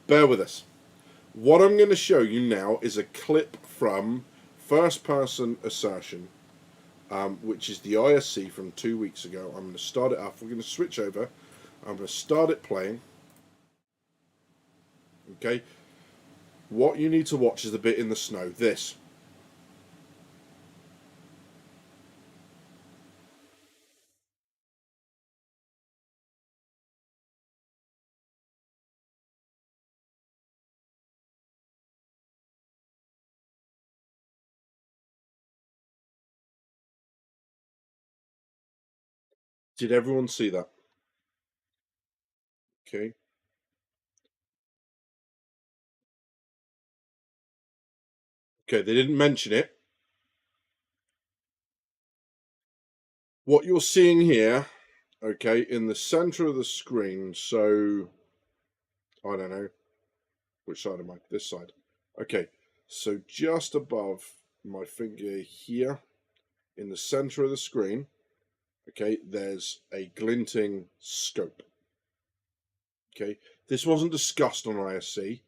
Bear with us. What I'm going to show you now is a clip from First Person Assertion, which is the ISC from 2 weeks ago. I'm going to start it off. We're going to switch over. I'm going to start it playing. Okay. What you need to watch is the bit in the snow. This. Did everyone see that? Okay. Okay, they didn't mention it. What you're seeing here, okay, in the center of the screen, so I don't know which side am I? This side. Okay, so just above my finger here, in the center of the screen, okay, there's a glinting scope. Okay, this wasn't discussed on ISC,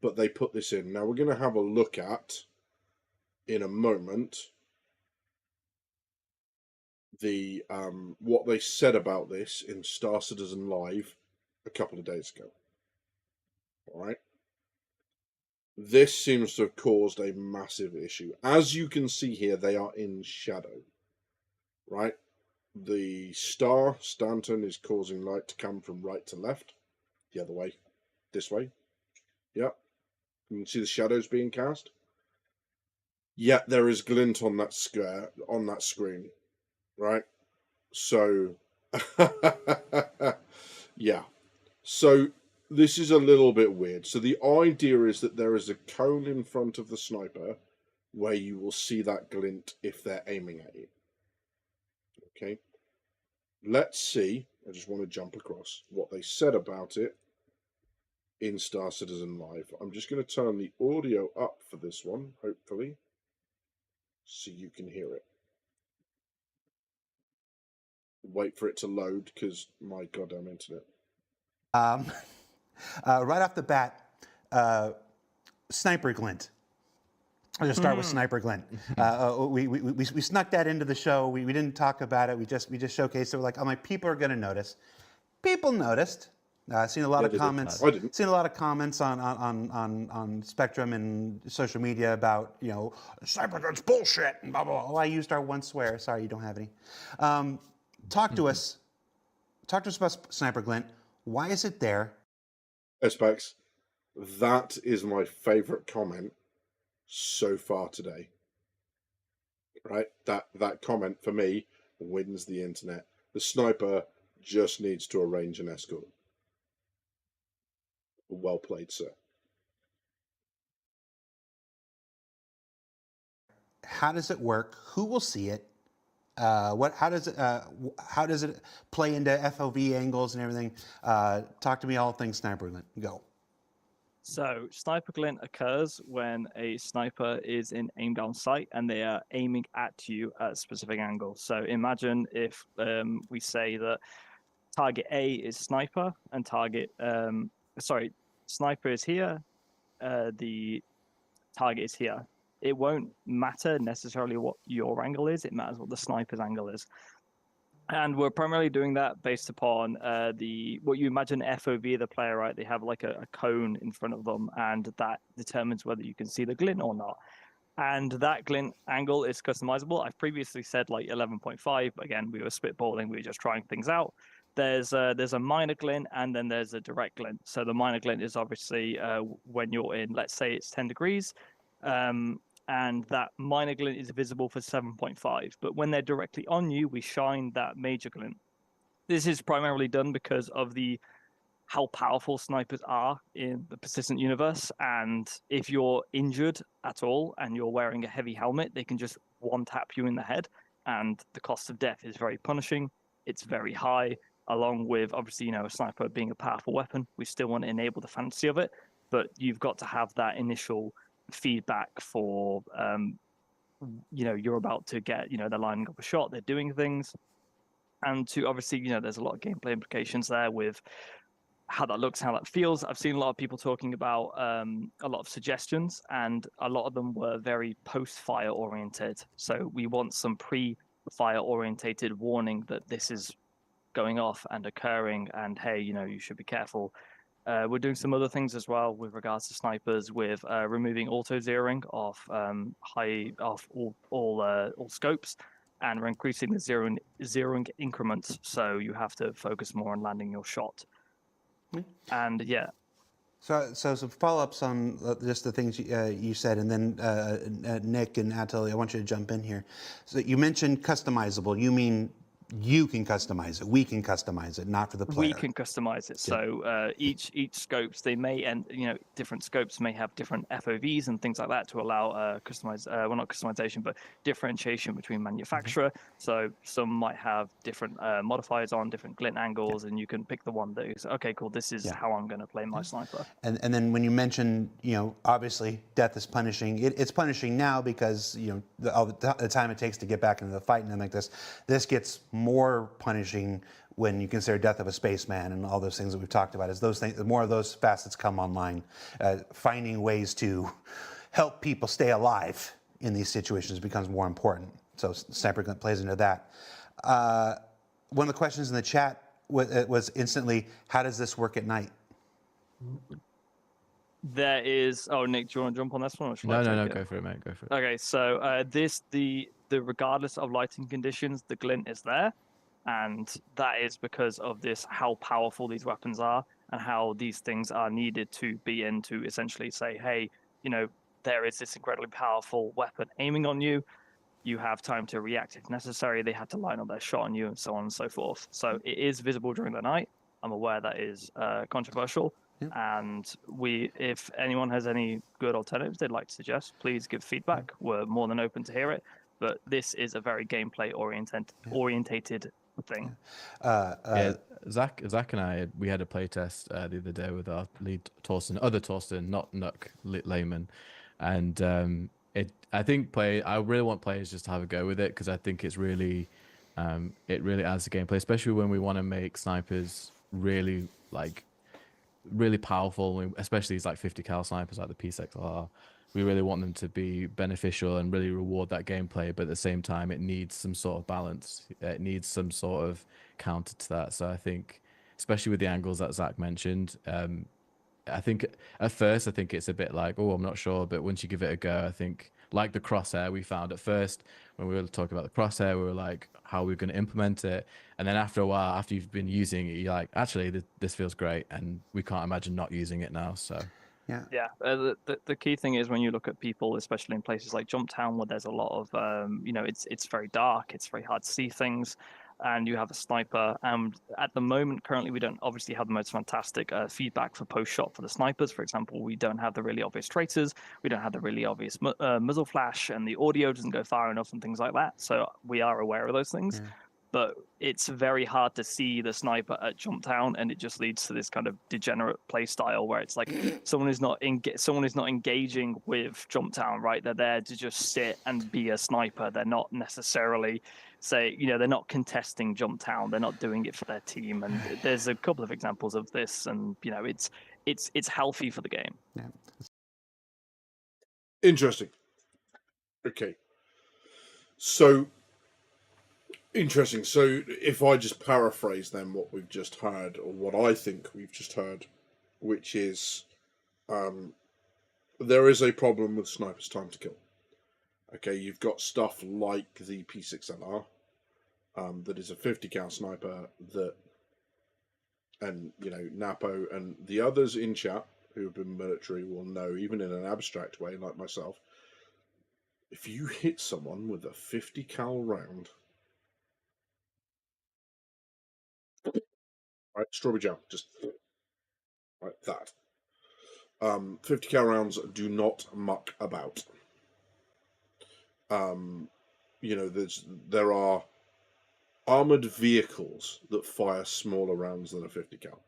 but they put this in. Now we're going to have a look at, in a moment, the what they said about this in Star Citizen Live a couple of days ago. All right. This seems to have caused a massive issue. As you can see here, they are in shadow. Right? The star, Stanton, is causing light to come from right to left. The other way. This way. Yep. You can see the shadows being cast. Yet there is glint on that square, on that screen. Right? So, yeah. So, this is a little bit weird. So, the idea is that there is a cone in front of the sniper where you will see that glint if they're aiming at you. Okay. Let's see. I just want to jump across what they said about it in Star Citizen Live. I'm just going to turn the audio up for this one, hopefully, so you can hear it. Wait for it to load because my goddamn internet. Right off the bat, sniper glint. I'll just start with sniper glint. We snuck that into the show. We didn't talk about it. We just showcased it. We're like, oh, my people are going to notice. People noticed. Seen a lot of comments. I didn't. Seen a lot of comments on Spectrum and social media about, you know, sniper glint's bullshit and blah blah blah. Oh, I used our one swear. Sorry, you don't have any. Talk to us. Talk to us about sniper glint. Why is it there? Specs, that is my favorite comment so far today. Right? That comment for me wins the internet. The sniper just needs to arrange an escort. Well played, sir. How does it work? Who will see it? How does it play into FOV angles and everything? Talk to me all things sniper glint. Go. So sniper glint occurs when a sniper is in aim down sight and they are aiming at you at a specific angle. So imagine if we say that target A is sniper and sniper is here, the target is here. It won't matter necessarily what your angle is, it matters what the sniper's angle is. And we're primarily doing that based upon what you imagine FOV of the player, right? They have like a cone in front of them, and that determines whether you can see the glint or not. And that glint angle is customizable. I've previously said like 11.5, but again, we were spitballing, we were just trying things out. There's a minor glint and then there's a direct glint. So the minor glint is obviously when you're in, let's say it's 10 degrees, and that minor glint is visible for 7.5. But when they're directly on you, we shine that major glint. This is primarily done because of how powerful snipers are in the persistent universe. And if you're injured at all and you're wearing a heavy helmet, they can just one tap you in the head. And the cost of death is very punishing. It's very high, along with obviously, you know, a sniper being a powerful weapon. We still want to enable the fantasy of it, but you've got to have that initial feedback for you know, you're about to get, you know, they're lining up a shot, they're doing things, and to obviously, you know, there's a lot of gameplay implications there with how that looks, how that feels. I've seen a lot of people talking about a lot of suggestions, and a lot of them were very post-fire oriented. So we want some pre-fire orientated warning that this is going off and occurring, and hey, you know, you should be careful. We're doing some other things as well with regards to snipers, with removing auto zeroing off all scopes, and we're increasing the zeroing increments, so you have to focus more on landing your shot. And yeah. So some follow-ups on just the things you said, and then Nick and Atali, I want you to jump in here. So you mentioned customizable. You mean you can customize it. We can customize it, not for the player. We can customize it. So each scopes, they may, and you know, different scopes may have different FOVs and things like that to allow not customization, but differentiation between manufacturer. So some might have different modifiers on different glint angles, and you can pick the one that is okay. Cool. This is how I'm going to play my sniper. And then when you mention, you know, obviously death is punishing. It's punishing now because, you know, all the time it takes to get back into the fight and then like this. This gets more punishing when you consider death of a spaceman and all those things that we've talked about. As those things, the more of those facets come online, finding ways to help people stay alive in these situations becomes more important. So sniper glint plays into that. One of the questions in the chat was instantly, how does this work at night? There is. Oh, Nick, do you want to jump on this one? Or no, go for it, mate. Go for it. Okay, so the regardless of lighting conditions, the glint is there, and that is because of this, how powerful these weapons are and how these things are needed to be in to essentially say, hey, you know, there is this incredibly powerful weapon aiming on you. You have time to react if necessary. They had to line up their shot on you, and so on and so forth. So it is visible during the night. I'm aware that is controversial. And if anyone has any good alternatives they'd like to suggest, please give feedback. We're more than open to hear it. But this is a very gameplay orientated thing. Zach and I, we had a playtest the other day with our lead Torsten, not Nuck Layman, and I think I really want players just to have a go with it, because I think it's really it really adds to gameplay, especially when we want to make snipers really powerful, especially these like 50 cal snipers like the P6R. we really want them to be beneficial and really reward that gameplay, but at the same time, it needs some sort of balance. It needs some sort of counter to that. So I think, especially with the angles that Zach mentioned, I think at first, I think it's a bit like, oh, I'm not sure. But once you give it a go, I think like the crosshair we found at first, when we were talking about the crosshair, we were like, how are we going to implement it? And then after a while, after you've been using it, you're like, actually, this feels great. And we can't imagine not using it now. So. Yeah. Yeah, the key thing is when you look at people, especially in places like Jumptown, where there's a lot of, it's very dark, it's very hard to see things, and you have a sniper. And at the moment, currently, we don't obviously have the most fantastic feedback for post-shot for the snipers. For example, we don't have the really obvious traitors, we don't have the really obvious muzzle flash, and the audio doesn't go far enough and things like that. So we are aware of those things. Yeah. But it's very hard to see the sniper at Jumptown, and it just leads to this kind of degenerate play style where it's like someone is not engaging with Jumptown, right? They're there to just sit and be a sniper. They're not necessarily they're not contesting Jumptown. They're not doing it for their team. And there's a couple of examples of this, and it's healthy for the game. Yeah. Interesting. Okay. So. Interesting. So, if I just paraphrase then what we've just heard, or what I think we've just heard, which is there is a problem with snipers' time to kill. Okay, you've got stuff like the P6LR that is a 50 cal sniper that, and Napo and the others in chat who have been military will know, even in an abstract way, like myself, if you hit someone with a 50 cal round. Right, strawberry jam, just like that. 50 cal rounds do not muck about. There are armored vehicles that fire smaller rounds than a 50 cal.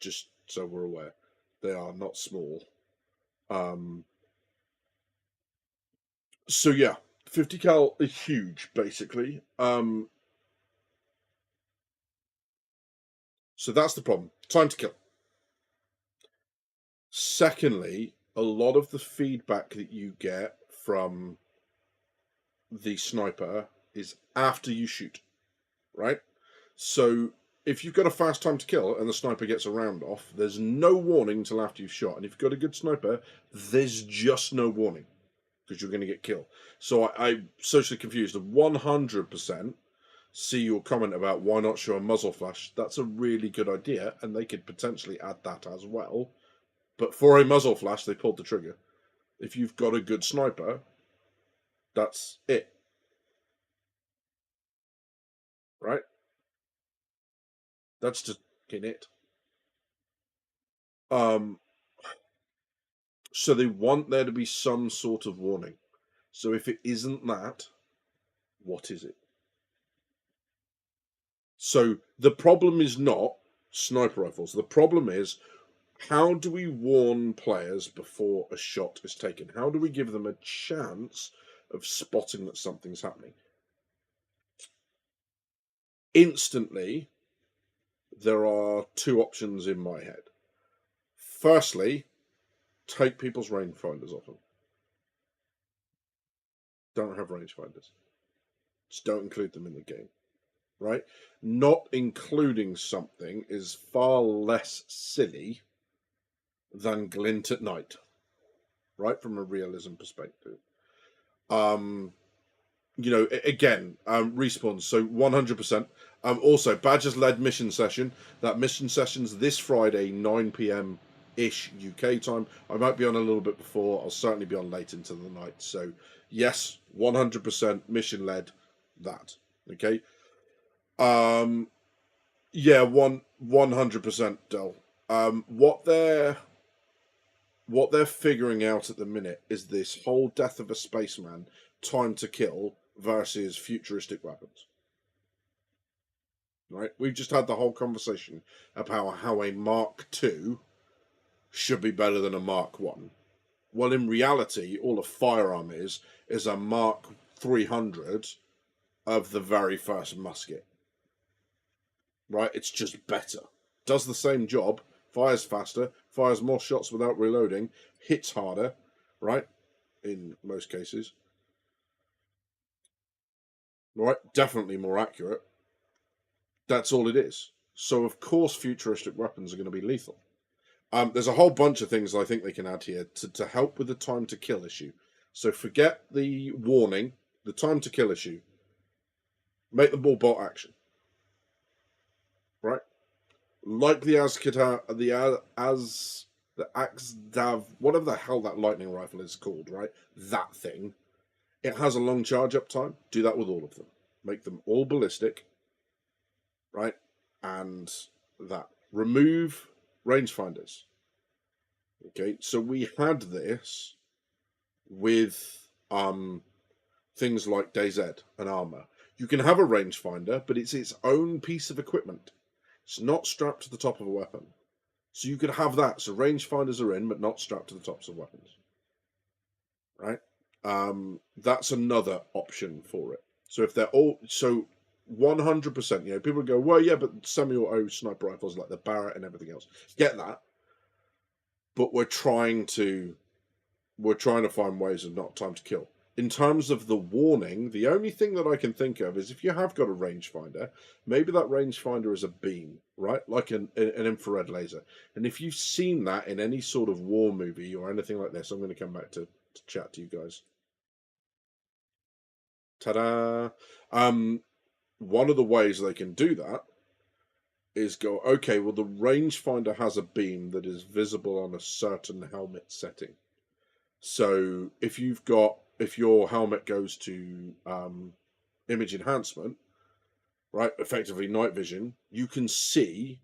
Just so we're aware, they are not small. So yeah, 50 cal is huge, basically. So that's the problem. Time to kill. Secondly, a lot of the feedback that you get from the sniper is after you shoot, right? So if you've got a fast time to kill and the sniper gets a round off, there's no warning until after you've shot. And if you've got a good sniper, there's just no warning because you're going to get killed. So I'm socially confused. 100% see your comment about why not show a muzzle flash. That's a really good idea, and they could potentially add that as well. But for a muzzle flash, they pulled the trigger. If you've got a good sniper, that's it. Right? That's just it. So they want there to be some sort of warning. So if it isn't that, what is it? So the problem is not sniper rifles. The problem is, how do we warn players before a shot is taken? How do we give them a chance of spotting that something's happening? Instantly, there are two options in my head. Firstly, take people's rangefinders off them. Don't have rangefinders. Just don't include them in the game. Right? Not including something is far less silly than glint at night. Right? From a realism perspective. Again, respawns, so 100%. Also, Badger's led mission session. That mission session's this Friday, 9 p.m. ish UK time. I might be on a little bit before. I'll certainly be on late into the night. So, yes, 100% mission led. That okay. Yeah, 100%, Del. What they're figuring out at the minute is this whole death of a spaceman, time to kill versus futuristic weapons. Right? We've just had the whole conversation about how a Mark II should be better than a Mark I. Well, in reality, all a firearm is a Mark 300 of the very first musket. Right? It's just better. Does the same job, fires faster, fires more shots without reloading, hits harder, right? In most cases. Right? Definitely more accurate. That's all it is. So, of course, futuristic weapons are going to be lethal. There's a whole bunch of things I think they can add here to help with the time to kill issue. So forget the warning, the time to kill issue. Make them all bolt action. Right? Like the Axdav, whatever the hell that lightning rifle is called, right? That thing. It has a long charge up time. Do that with all of them. Make them all ballistic. Right? And that. Remove rangefinders. Okay, so we had this with things like DayZ and armor. You can have a rangefinder, but it's its own piece of equipment. It's not strapped to the top of a weapon. So you could have that. So rangefinders are in, but not strapped to the tops of weapons. Right? That's another option for it. So if they're all 100%, people go, well, yeah, but semi-auto sniper rifles like the Barrett and everything else. Get that. But we're trying to find ways of not time to kill. In terms of the warning, the only thing that I can think of is if you have got a rangefinder, maybe that rangefinder is a beam, right? Like an infrared laser. And if you've seen that in any sort of war movie or anything like this, I'm going to come back to chat to you guys. Ta-da! One of the ways they can do that is go, okay, well, the rangefinder has a beam that is visible on a certain helmet setting. So if your helmet goes to image enhancement, right, effectively night vision, you can see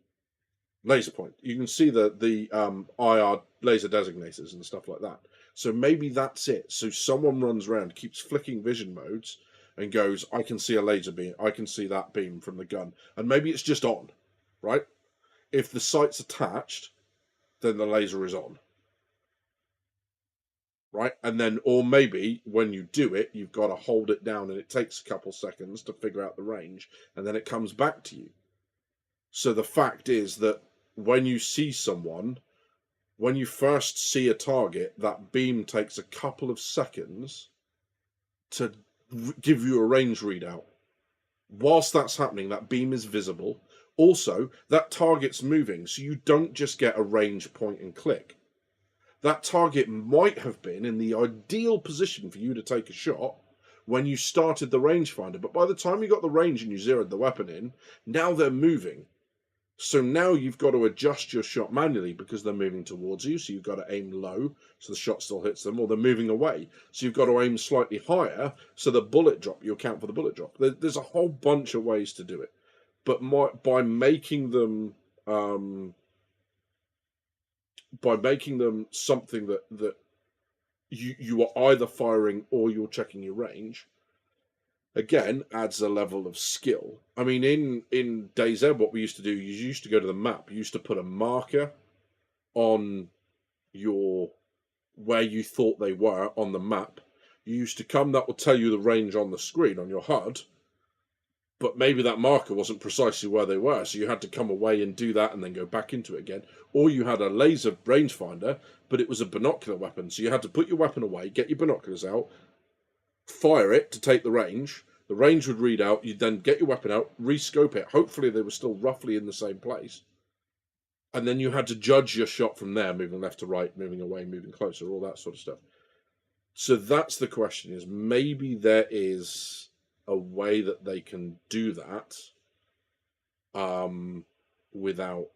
laser point. You can see the IR laser designators and stuff like that. So maybe that's it. So someone runs around, keeps flicking vision modes, and goes, I can see a laser beam. I can see that beam from the gun. And maybe it's just on, right? If the sight's attached, then the laser is on. Right? And then, or maybe when you do it, you've got to hold it down and it takes a couple seconds to figure out the range, and then it comes back to you. So the fact is that when you see someone, when you first see a target, that beam takes a couple of seconds to give you a range readout. Whilst that's happening, that beam is visible. Also, that target's moving, so you don't just get a range point and click. That target might have been in the ideal position for you to take a shot when you started the rangefinder, but by the time you got the range and you zeroed the weapon in, now they're moving. So now you've got to adjust your shot manually because they're moving towards you, so you've got to aim low so the shot still hits them, or they're moving away. So you've got to aim slightly higher so the bullet drop, you account for the bullet drop. There's a whole bunch of ways to do it. But by making them something that you are either firing or you're checking your range, again, adds a level of skill. I mean, in DayZ, what we used to do, you used to go to the map. You used to put a marker on where you thought they were on the map. You used to come, that will tell you the range on the screen, on your HUD. But maybe that marker wasn't precisely where they were, so you had to come away and do that and then go back into it again. Or you had a laser rangefinder, but it was a binocular weapon, so you had to put your weapon away, get your binoculars out, fire it to take the range would read out, you'd then get your weapon out, rescope it, hopefully they were still roughly in the same place, and then you had to judge your shot from there, moving left to right, moving away, moving closer, all that sort of stuff. So that's the question, is maybe there is a way that they can do that without,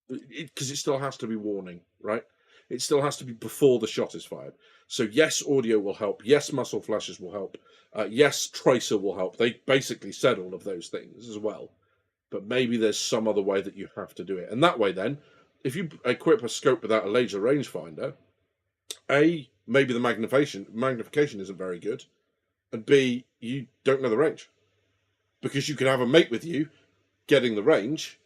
because it still has to be warning, right? It still has to be before the shot is fired. So yes, audio will help. Yes, muzzle flashes will help. Yes, tracer will help. They basically said all of those things as well. But maybe there's some other way that you have to do it. And that way then, if you equip a scope without a laser rangefinder, A, maybe the magnification isn't very good. And B, you don't know the range. Because you can have a mate with you getting the range.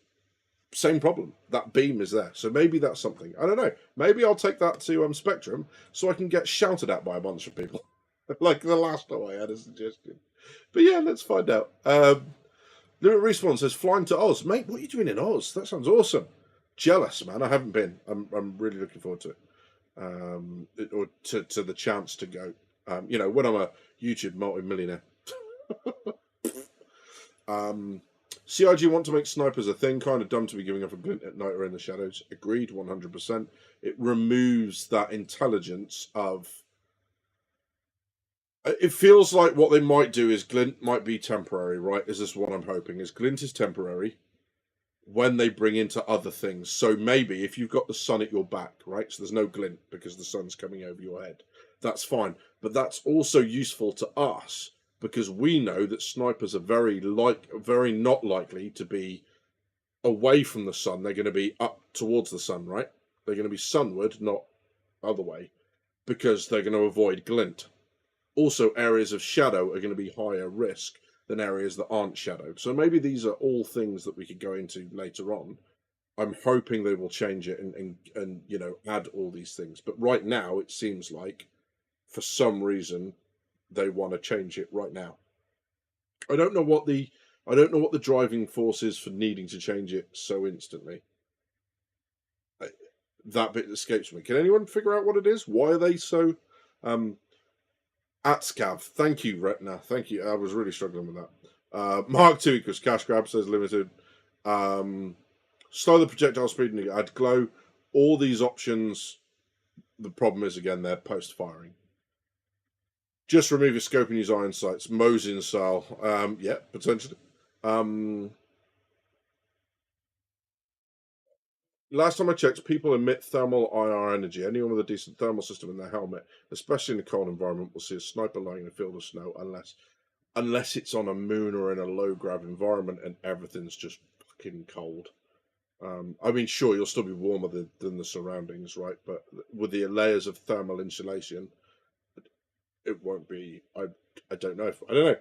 Same problem. That beam is there. So maybe that's something. I don't know. Maybe I'll take that to Spectrum so I can get shouted at by a bunch of people. Like the last time I had a suggestion. But yeah, let's find out. Lyric Respawn says, flying to Oz. Mate, what are you doing in Oz? That sounds awesome. Jealous, man. I haven't been. I'm really looking forward to it. Or to the chance to go. You know, when I'm a YouTube multi-millionaire. CIG want to make snipers a thing. Kind of dumb to be giving up a glint at night or in the shadows. Agreed, 100%. It removes that intelligence of... It feels like what they might do is glint might be temporary, right? Is this what I'm hoping? Is glint is temporary when they bring into other things. So maybe if you've got the sun at your back, right? So there's no glint because the sun's coming over your head. That's fine. But that's also useful to us because we know that snipers are very not likely to be away from the sun. They're going to be up towards the sun, right? They're going to be sunward, not other way, because they're going to avoid glint. Also, areas of shadow are going to be higher risk than areas that aren't shadowed. So maybe these are all things that we could go into later on. I'm hoping they will change it and you know, add all these things. But right now, it seems like for some reason they want to change it right now. I don't know what the driving force is for needing to change it so instantly. That bit escapes me. Can anyone figure out what it is? Why are they so Atscav, thank you, Retna. Thank you. I was really struggling with that. Mark II equals cash grab, says limited. Slow the projectile speed and add glow. All these options, the problem is, again, they're post-firing. Just remove your scope and use iron sights. Mosin style. Yeah, potentially. Last time I checked, people emit thermal IR energy. Anyone with a decent thermal system in their helmet, especially in a cold environment, will see a sniper lying in a field of snow unless it's on a moon or in a low grav environment and everything's just fucking cold. I mean, sure, you'll still be warmer than the surroundings, right? But with the layers of thermal insulation, it won't be. I don't know.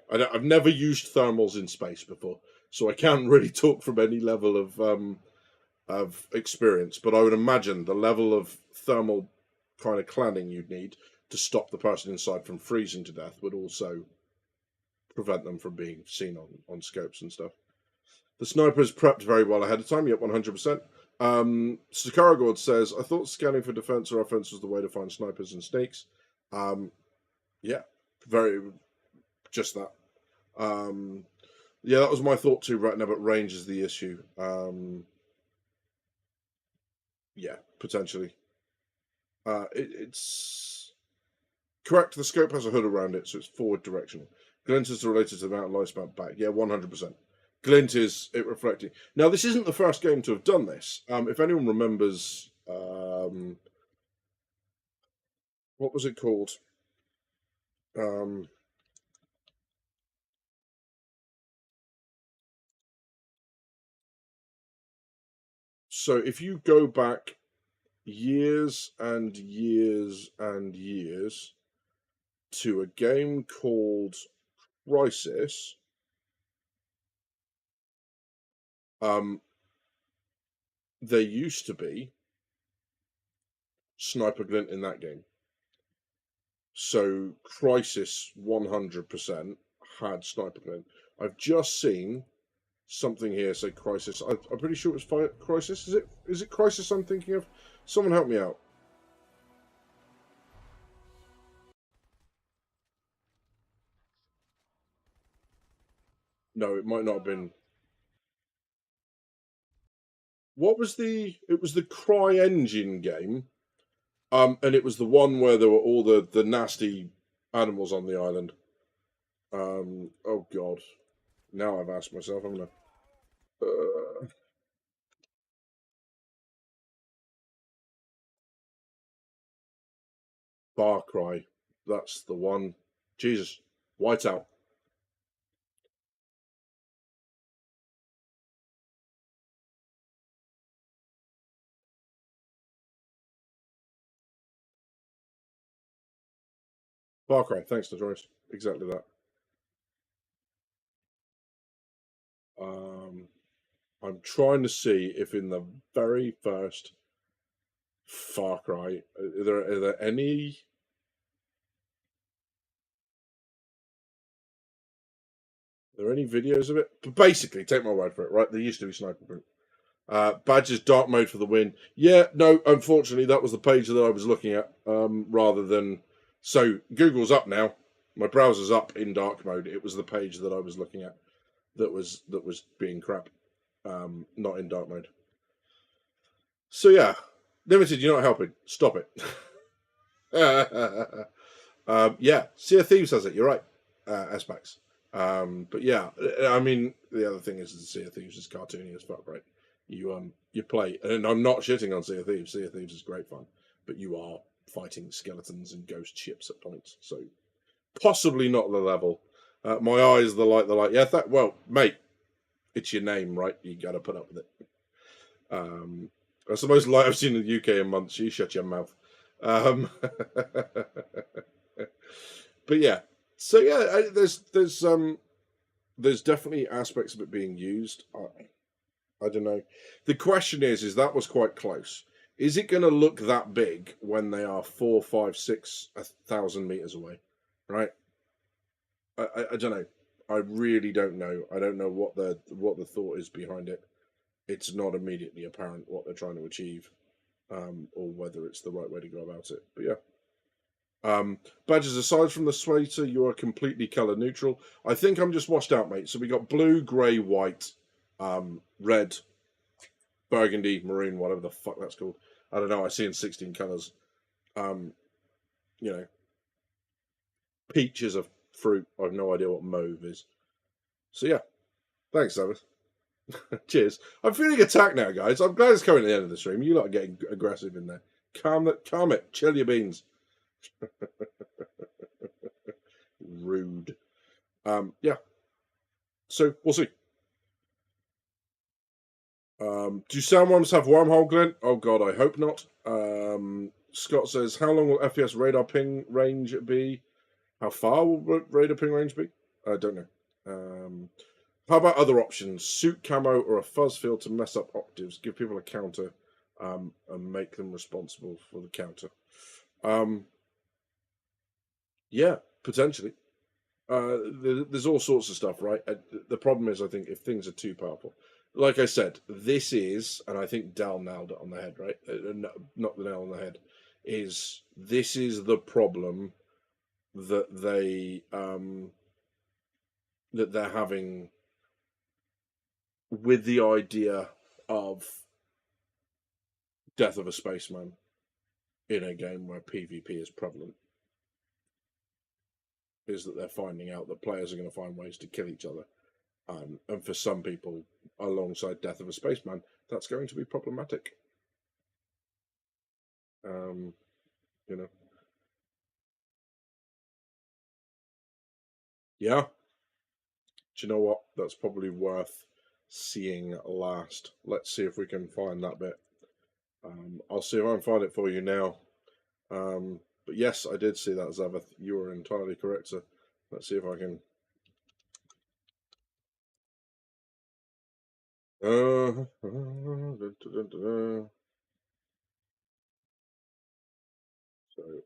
I've never used thermals in space before, so I can't really talk from any level of experience. But I would imagine the level of thermal kind of cladding you'd need to stop the person inside from freezing to death would also prevent them from being seen on scopes and stuff. The sniper is prepped very well ahead of time. Yep, 100%. Sakaragord says, I thought scanning for defense or offense was the way to find snipers and snakes. Yeah, just that. Yeah, that was my thought too right now, but range is the issue. Yeah, potentially. It's correct. The scope has a hood around it, so it's forward directional. Glint is related to the amount of lifespan back. Yeah, 100%. Glint is it reflecting. Now, this isn't the first game to have done this. If anyone remembers, what was it called? So if you go back years and years and years to a game called Crisis, there used to be sniper glint in that game. So Crisis 100% had sniper glint. I've just seen something here say Crisis. I'm pretty sure it was Crisis. Is it Crisis I'm thinking of? Someone help me out. No, it might not have been. What was the... It was the CryEngine game. And it was the one where there were all the nasty animals on the island. Oh God. Now I've asked myself, haven't I? Far Cry. That's the one. Jesus. Whiteout. Far Cry. Thanks, Notorious. Exactly that. I'm trying to see if in the very first Far Cry, are there any... Are there any videos of it? But basically, take my word for it, right? There used to be sniper print. Badger's dark mode for the win. Yeah, no, unfortunately, that was the page that I was looking at, rather than... So, Google's up now. My browser's up in dark mode. It was the page that I was looking at that was being crap, not in dark mode. So, yeah. Limited, you're not helping. Stop it. Yeah, Sea of Thieves has it. You're right, S-Packs. But yeah, I mean, the other thing is the Sea of Thieves is cartoony as fuck, right? You play, and I'm not shitting on Sea of Thieves. Sea of Thieves is great fun, but you are fighting skeletons and ghost ships at points, so possibly not the level. My eyes, the light. Yeah, well, mate, it's your name, right? You got to put up with it. That's the most light I've seen in the UK in months. You shut your mouth. But yeah, so yeah, there's definitely aspects of it being used. I don't know. The question is that was quite close. Is it going to look that big when they are 4, 5, 6, 1,000 meters away? Right? I don't know. I really don't know. I don't know what the thought is behind it. It's not immediately apparent what they're trying to achieve, or whether it's the right way to go about it. But yeah. Badges, aside from the sweater, you are completely color neutral. I think I'm just washed out, mate. So we got blue, grey, white, red, burgundy, maroon, whatever the fuck that's called. I don't know. I see in 16 colors. You know, peach is a fruit. I have no idea what mauve is. So yeah, thanks, David. Cheers. I'm feeling attacked now, guys. I'm glad it's coming to the end of the stream. You lot are getting aggressive in there. Calm it. Chill your beans. Rude. Yeah. So we'll see. Do sandworms have wormhole glint? Oh god, I hope not. Scott says, how long will FPS radar ping range be? How far will radar ping range be? I don't know. How about other options? Suit camo or a fuzz field to mess up octaves, give people a counter, and make them responsible for the counter. Yeah, potentially. There's all sorts of stuff, right? The problem is, I think, if things are too powerful. Like I said, this is, and I think Dal nailed it on the head, right? Not the nail on the head. This is the problem that they're having with the idea of death of a spaceman in a game where PvP is prevalent. Is that they're finding out that players are going to find ways to kill each other. And for some people, alongside death of a spaceman, that's going to be problematic. You know. Yeah. Do you know what? That's probably worth seeing last. Let's see if we can find that bit. I'll see if I can find it for you now. But yes, I did see that, Zaveth. You were entirely correct, sir. Let's see if I can. So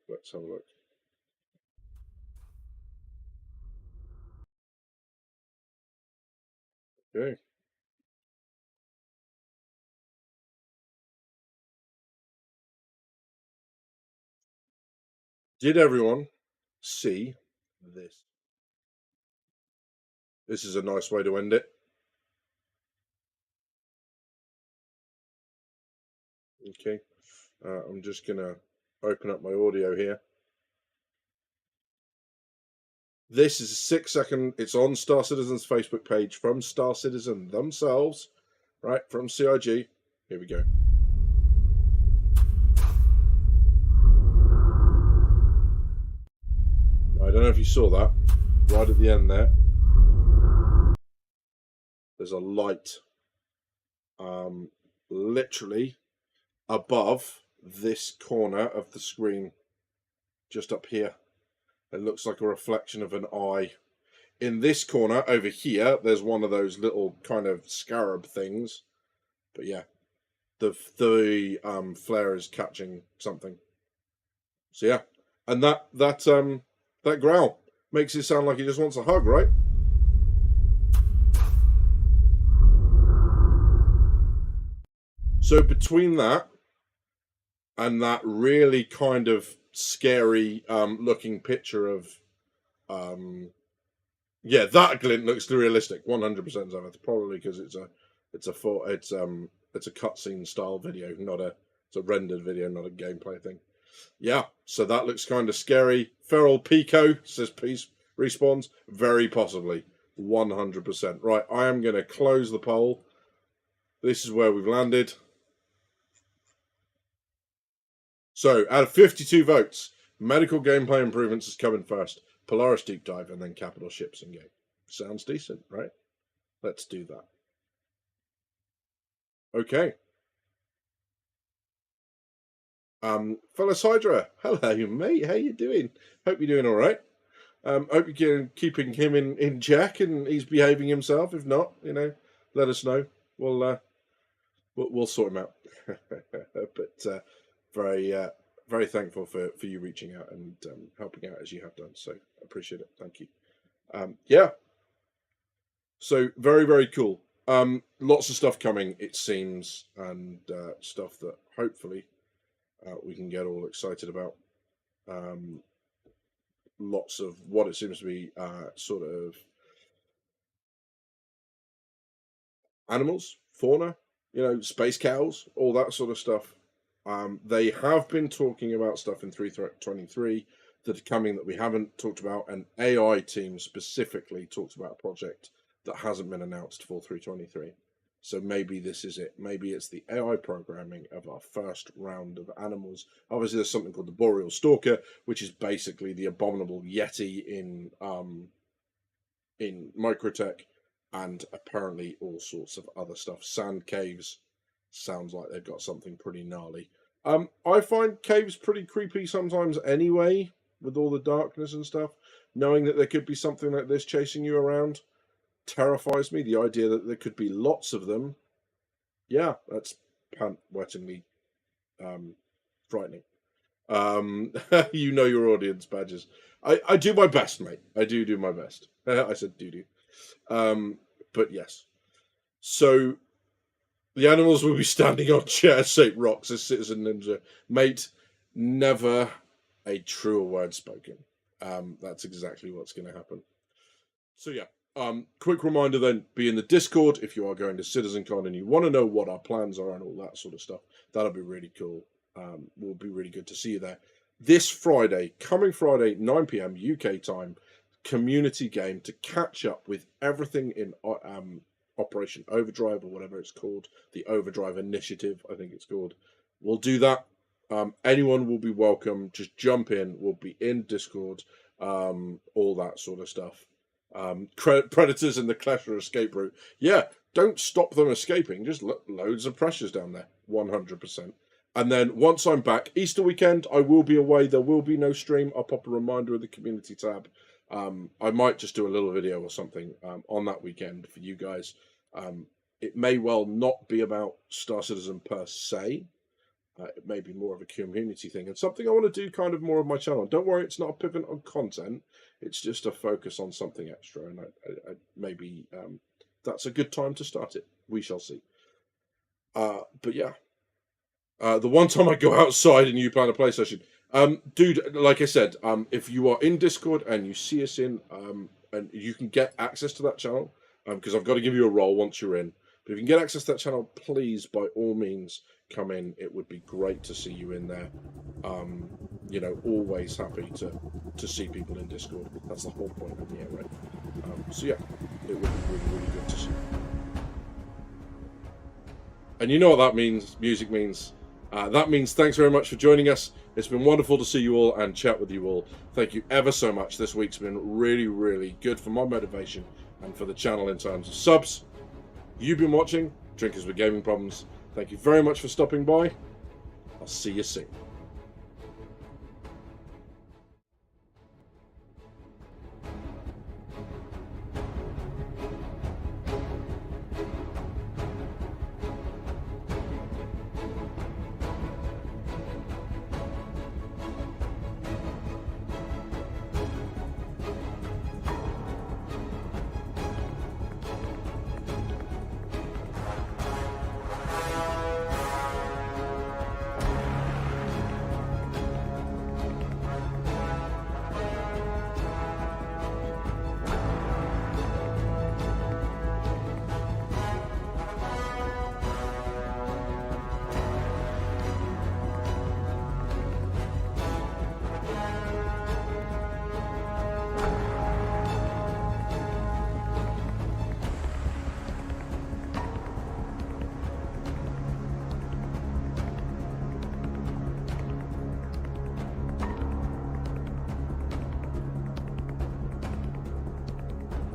let's have a look. Okay. Did everyone see this? This is a nice way to end it. Okay. I'm just going to open up my audio here. This is a 6-second, it's on Star Citizen's Facebook page from Star Citizen themselves, right, from CIG. Here we go. I don't know if you saw that, right at the end there. There's a light, literally above this corner of the screen, just up here. It looks like a reflection of an eye. In this corner over here, there's one of those little kind of scarab things. But yeah, the flare is catching something. So yeah, and that growl makes it sound like he just wants a hug, right? So between that and that really kind of scary looking picture of yeah, that glint looks realistic 100%. It's probably because it's a cutscene style video, it's a rendered video, not a gameplay thing. Yeah, so that looks kind of scary. Feral Pico says peace respawns, very possibly 100%. Right, I am going to close the poll. This is where we've landed. So, out of 52 votes, medical gameplay improvements is coming first, Polaris Deep Dive, and then capital ships in game. Sounds decent, right? Let's do that. Okay. Fellas Hydra, hello, mate. How you doing? Hope you're doing all right. Hope you're keeping him in check and he's behaving himself. If not, let us know. We'll sort him out. But very thankful for you reaching out and helping out as you have done. So appreciate it. Thank you. Yeah. So very, very cool. Lots of stuff coming, it seems, and stuff that hopefully we can get all excited about. Lots of what it seems to be sort of animals, fauna, space cows, all that sort of stuff. They have been talking about stuff in 3.23 that are coming that we haven't talked about, and AI team specifically talks about a project that hasn't been announced for 3.23. So maybe this is it. Maybe it's the AI programming of our first round of animals. Obviously, there's something called the Boreal Stalker, which is basically the abominable Yeti in Microtech, and apparently all sorts of other stuff. Sand caves. Sounds like they've got something pretty gnarly. I find caves pretty creepy sometimes anyway, with all the darkness and stuff. Knowing that there could be something like this chasing you around terrifies me. The idea that there could be lots of them, yeah, that's pant-wettingly frightening. You know your audience, Badgers. I do my best, mate. I do my best. I said do. But yes. So the animals will be standing on chair-shaped rocks as Citizen Ninja. Mate, never a truer word spoken. That's exactly what's going to happen. So yeah. Quick reminder then, be in the Discord if you are going to CitizenCon and you want to know what our plans are and all that sort of stuff. That'll be really cool. Will be really good to see you there. This Friday, coming Friday, 9 PM UK time, community game to catch up with everything in Operation Overdrive or whatever it's called. The Overdrive Initiative, I think it's called. We'll do that. Anyone will be welcome. Just jump in. We'll be in Discord. All that sort of stuff. Predators in the Clasher escape route. Yeah, don't stop them escaping. Just loads of pressures down there. 100%. And then once I'm back, Easter weekend, I will be away. There will be no stream. I'll pop a reminder of the community tab. I might just do a little video or something on that weekend for you guys. It may well not be about Star Citizen per se. It may be more of a community thing and something I want to do kind of more of my channel. Don't worry, it's not a pivot on content. It's just a focus on something extra, and I maybe that's a good time to start it. We shall see. But yeah, the one time I go outside and you plan a play session, dude, like I said, if you are in Discord and you see us in, and you can get access to that channel, because I've got to give you a role once you're in. But if you can get access to that channel, please, by all means, come in. It would be great to see you in there. Always happy to see people in Discord. That's the whole point of here, right? So yeah, it would be really, really good to see. And you know what that means? Music means. That means thanks very much for joining us. It's been wonderful to see you all and chat with you all. Thank you ever so much. This week's been really, really good for my motivation and for the channel in terms of subs. You've been watching Drinkers with Gaming Problems. Thank you very much for stopping by. I'll see you soon.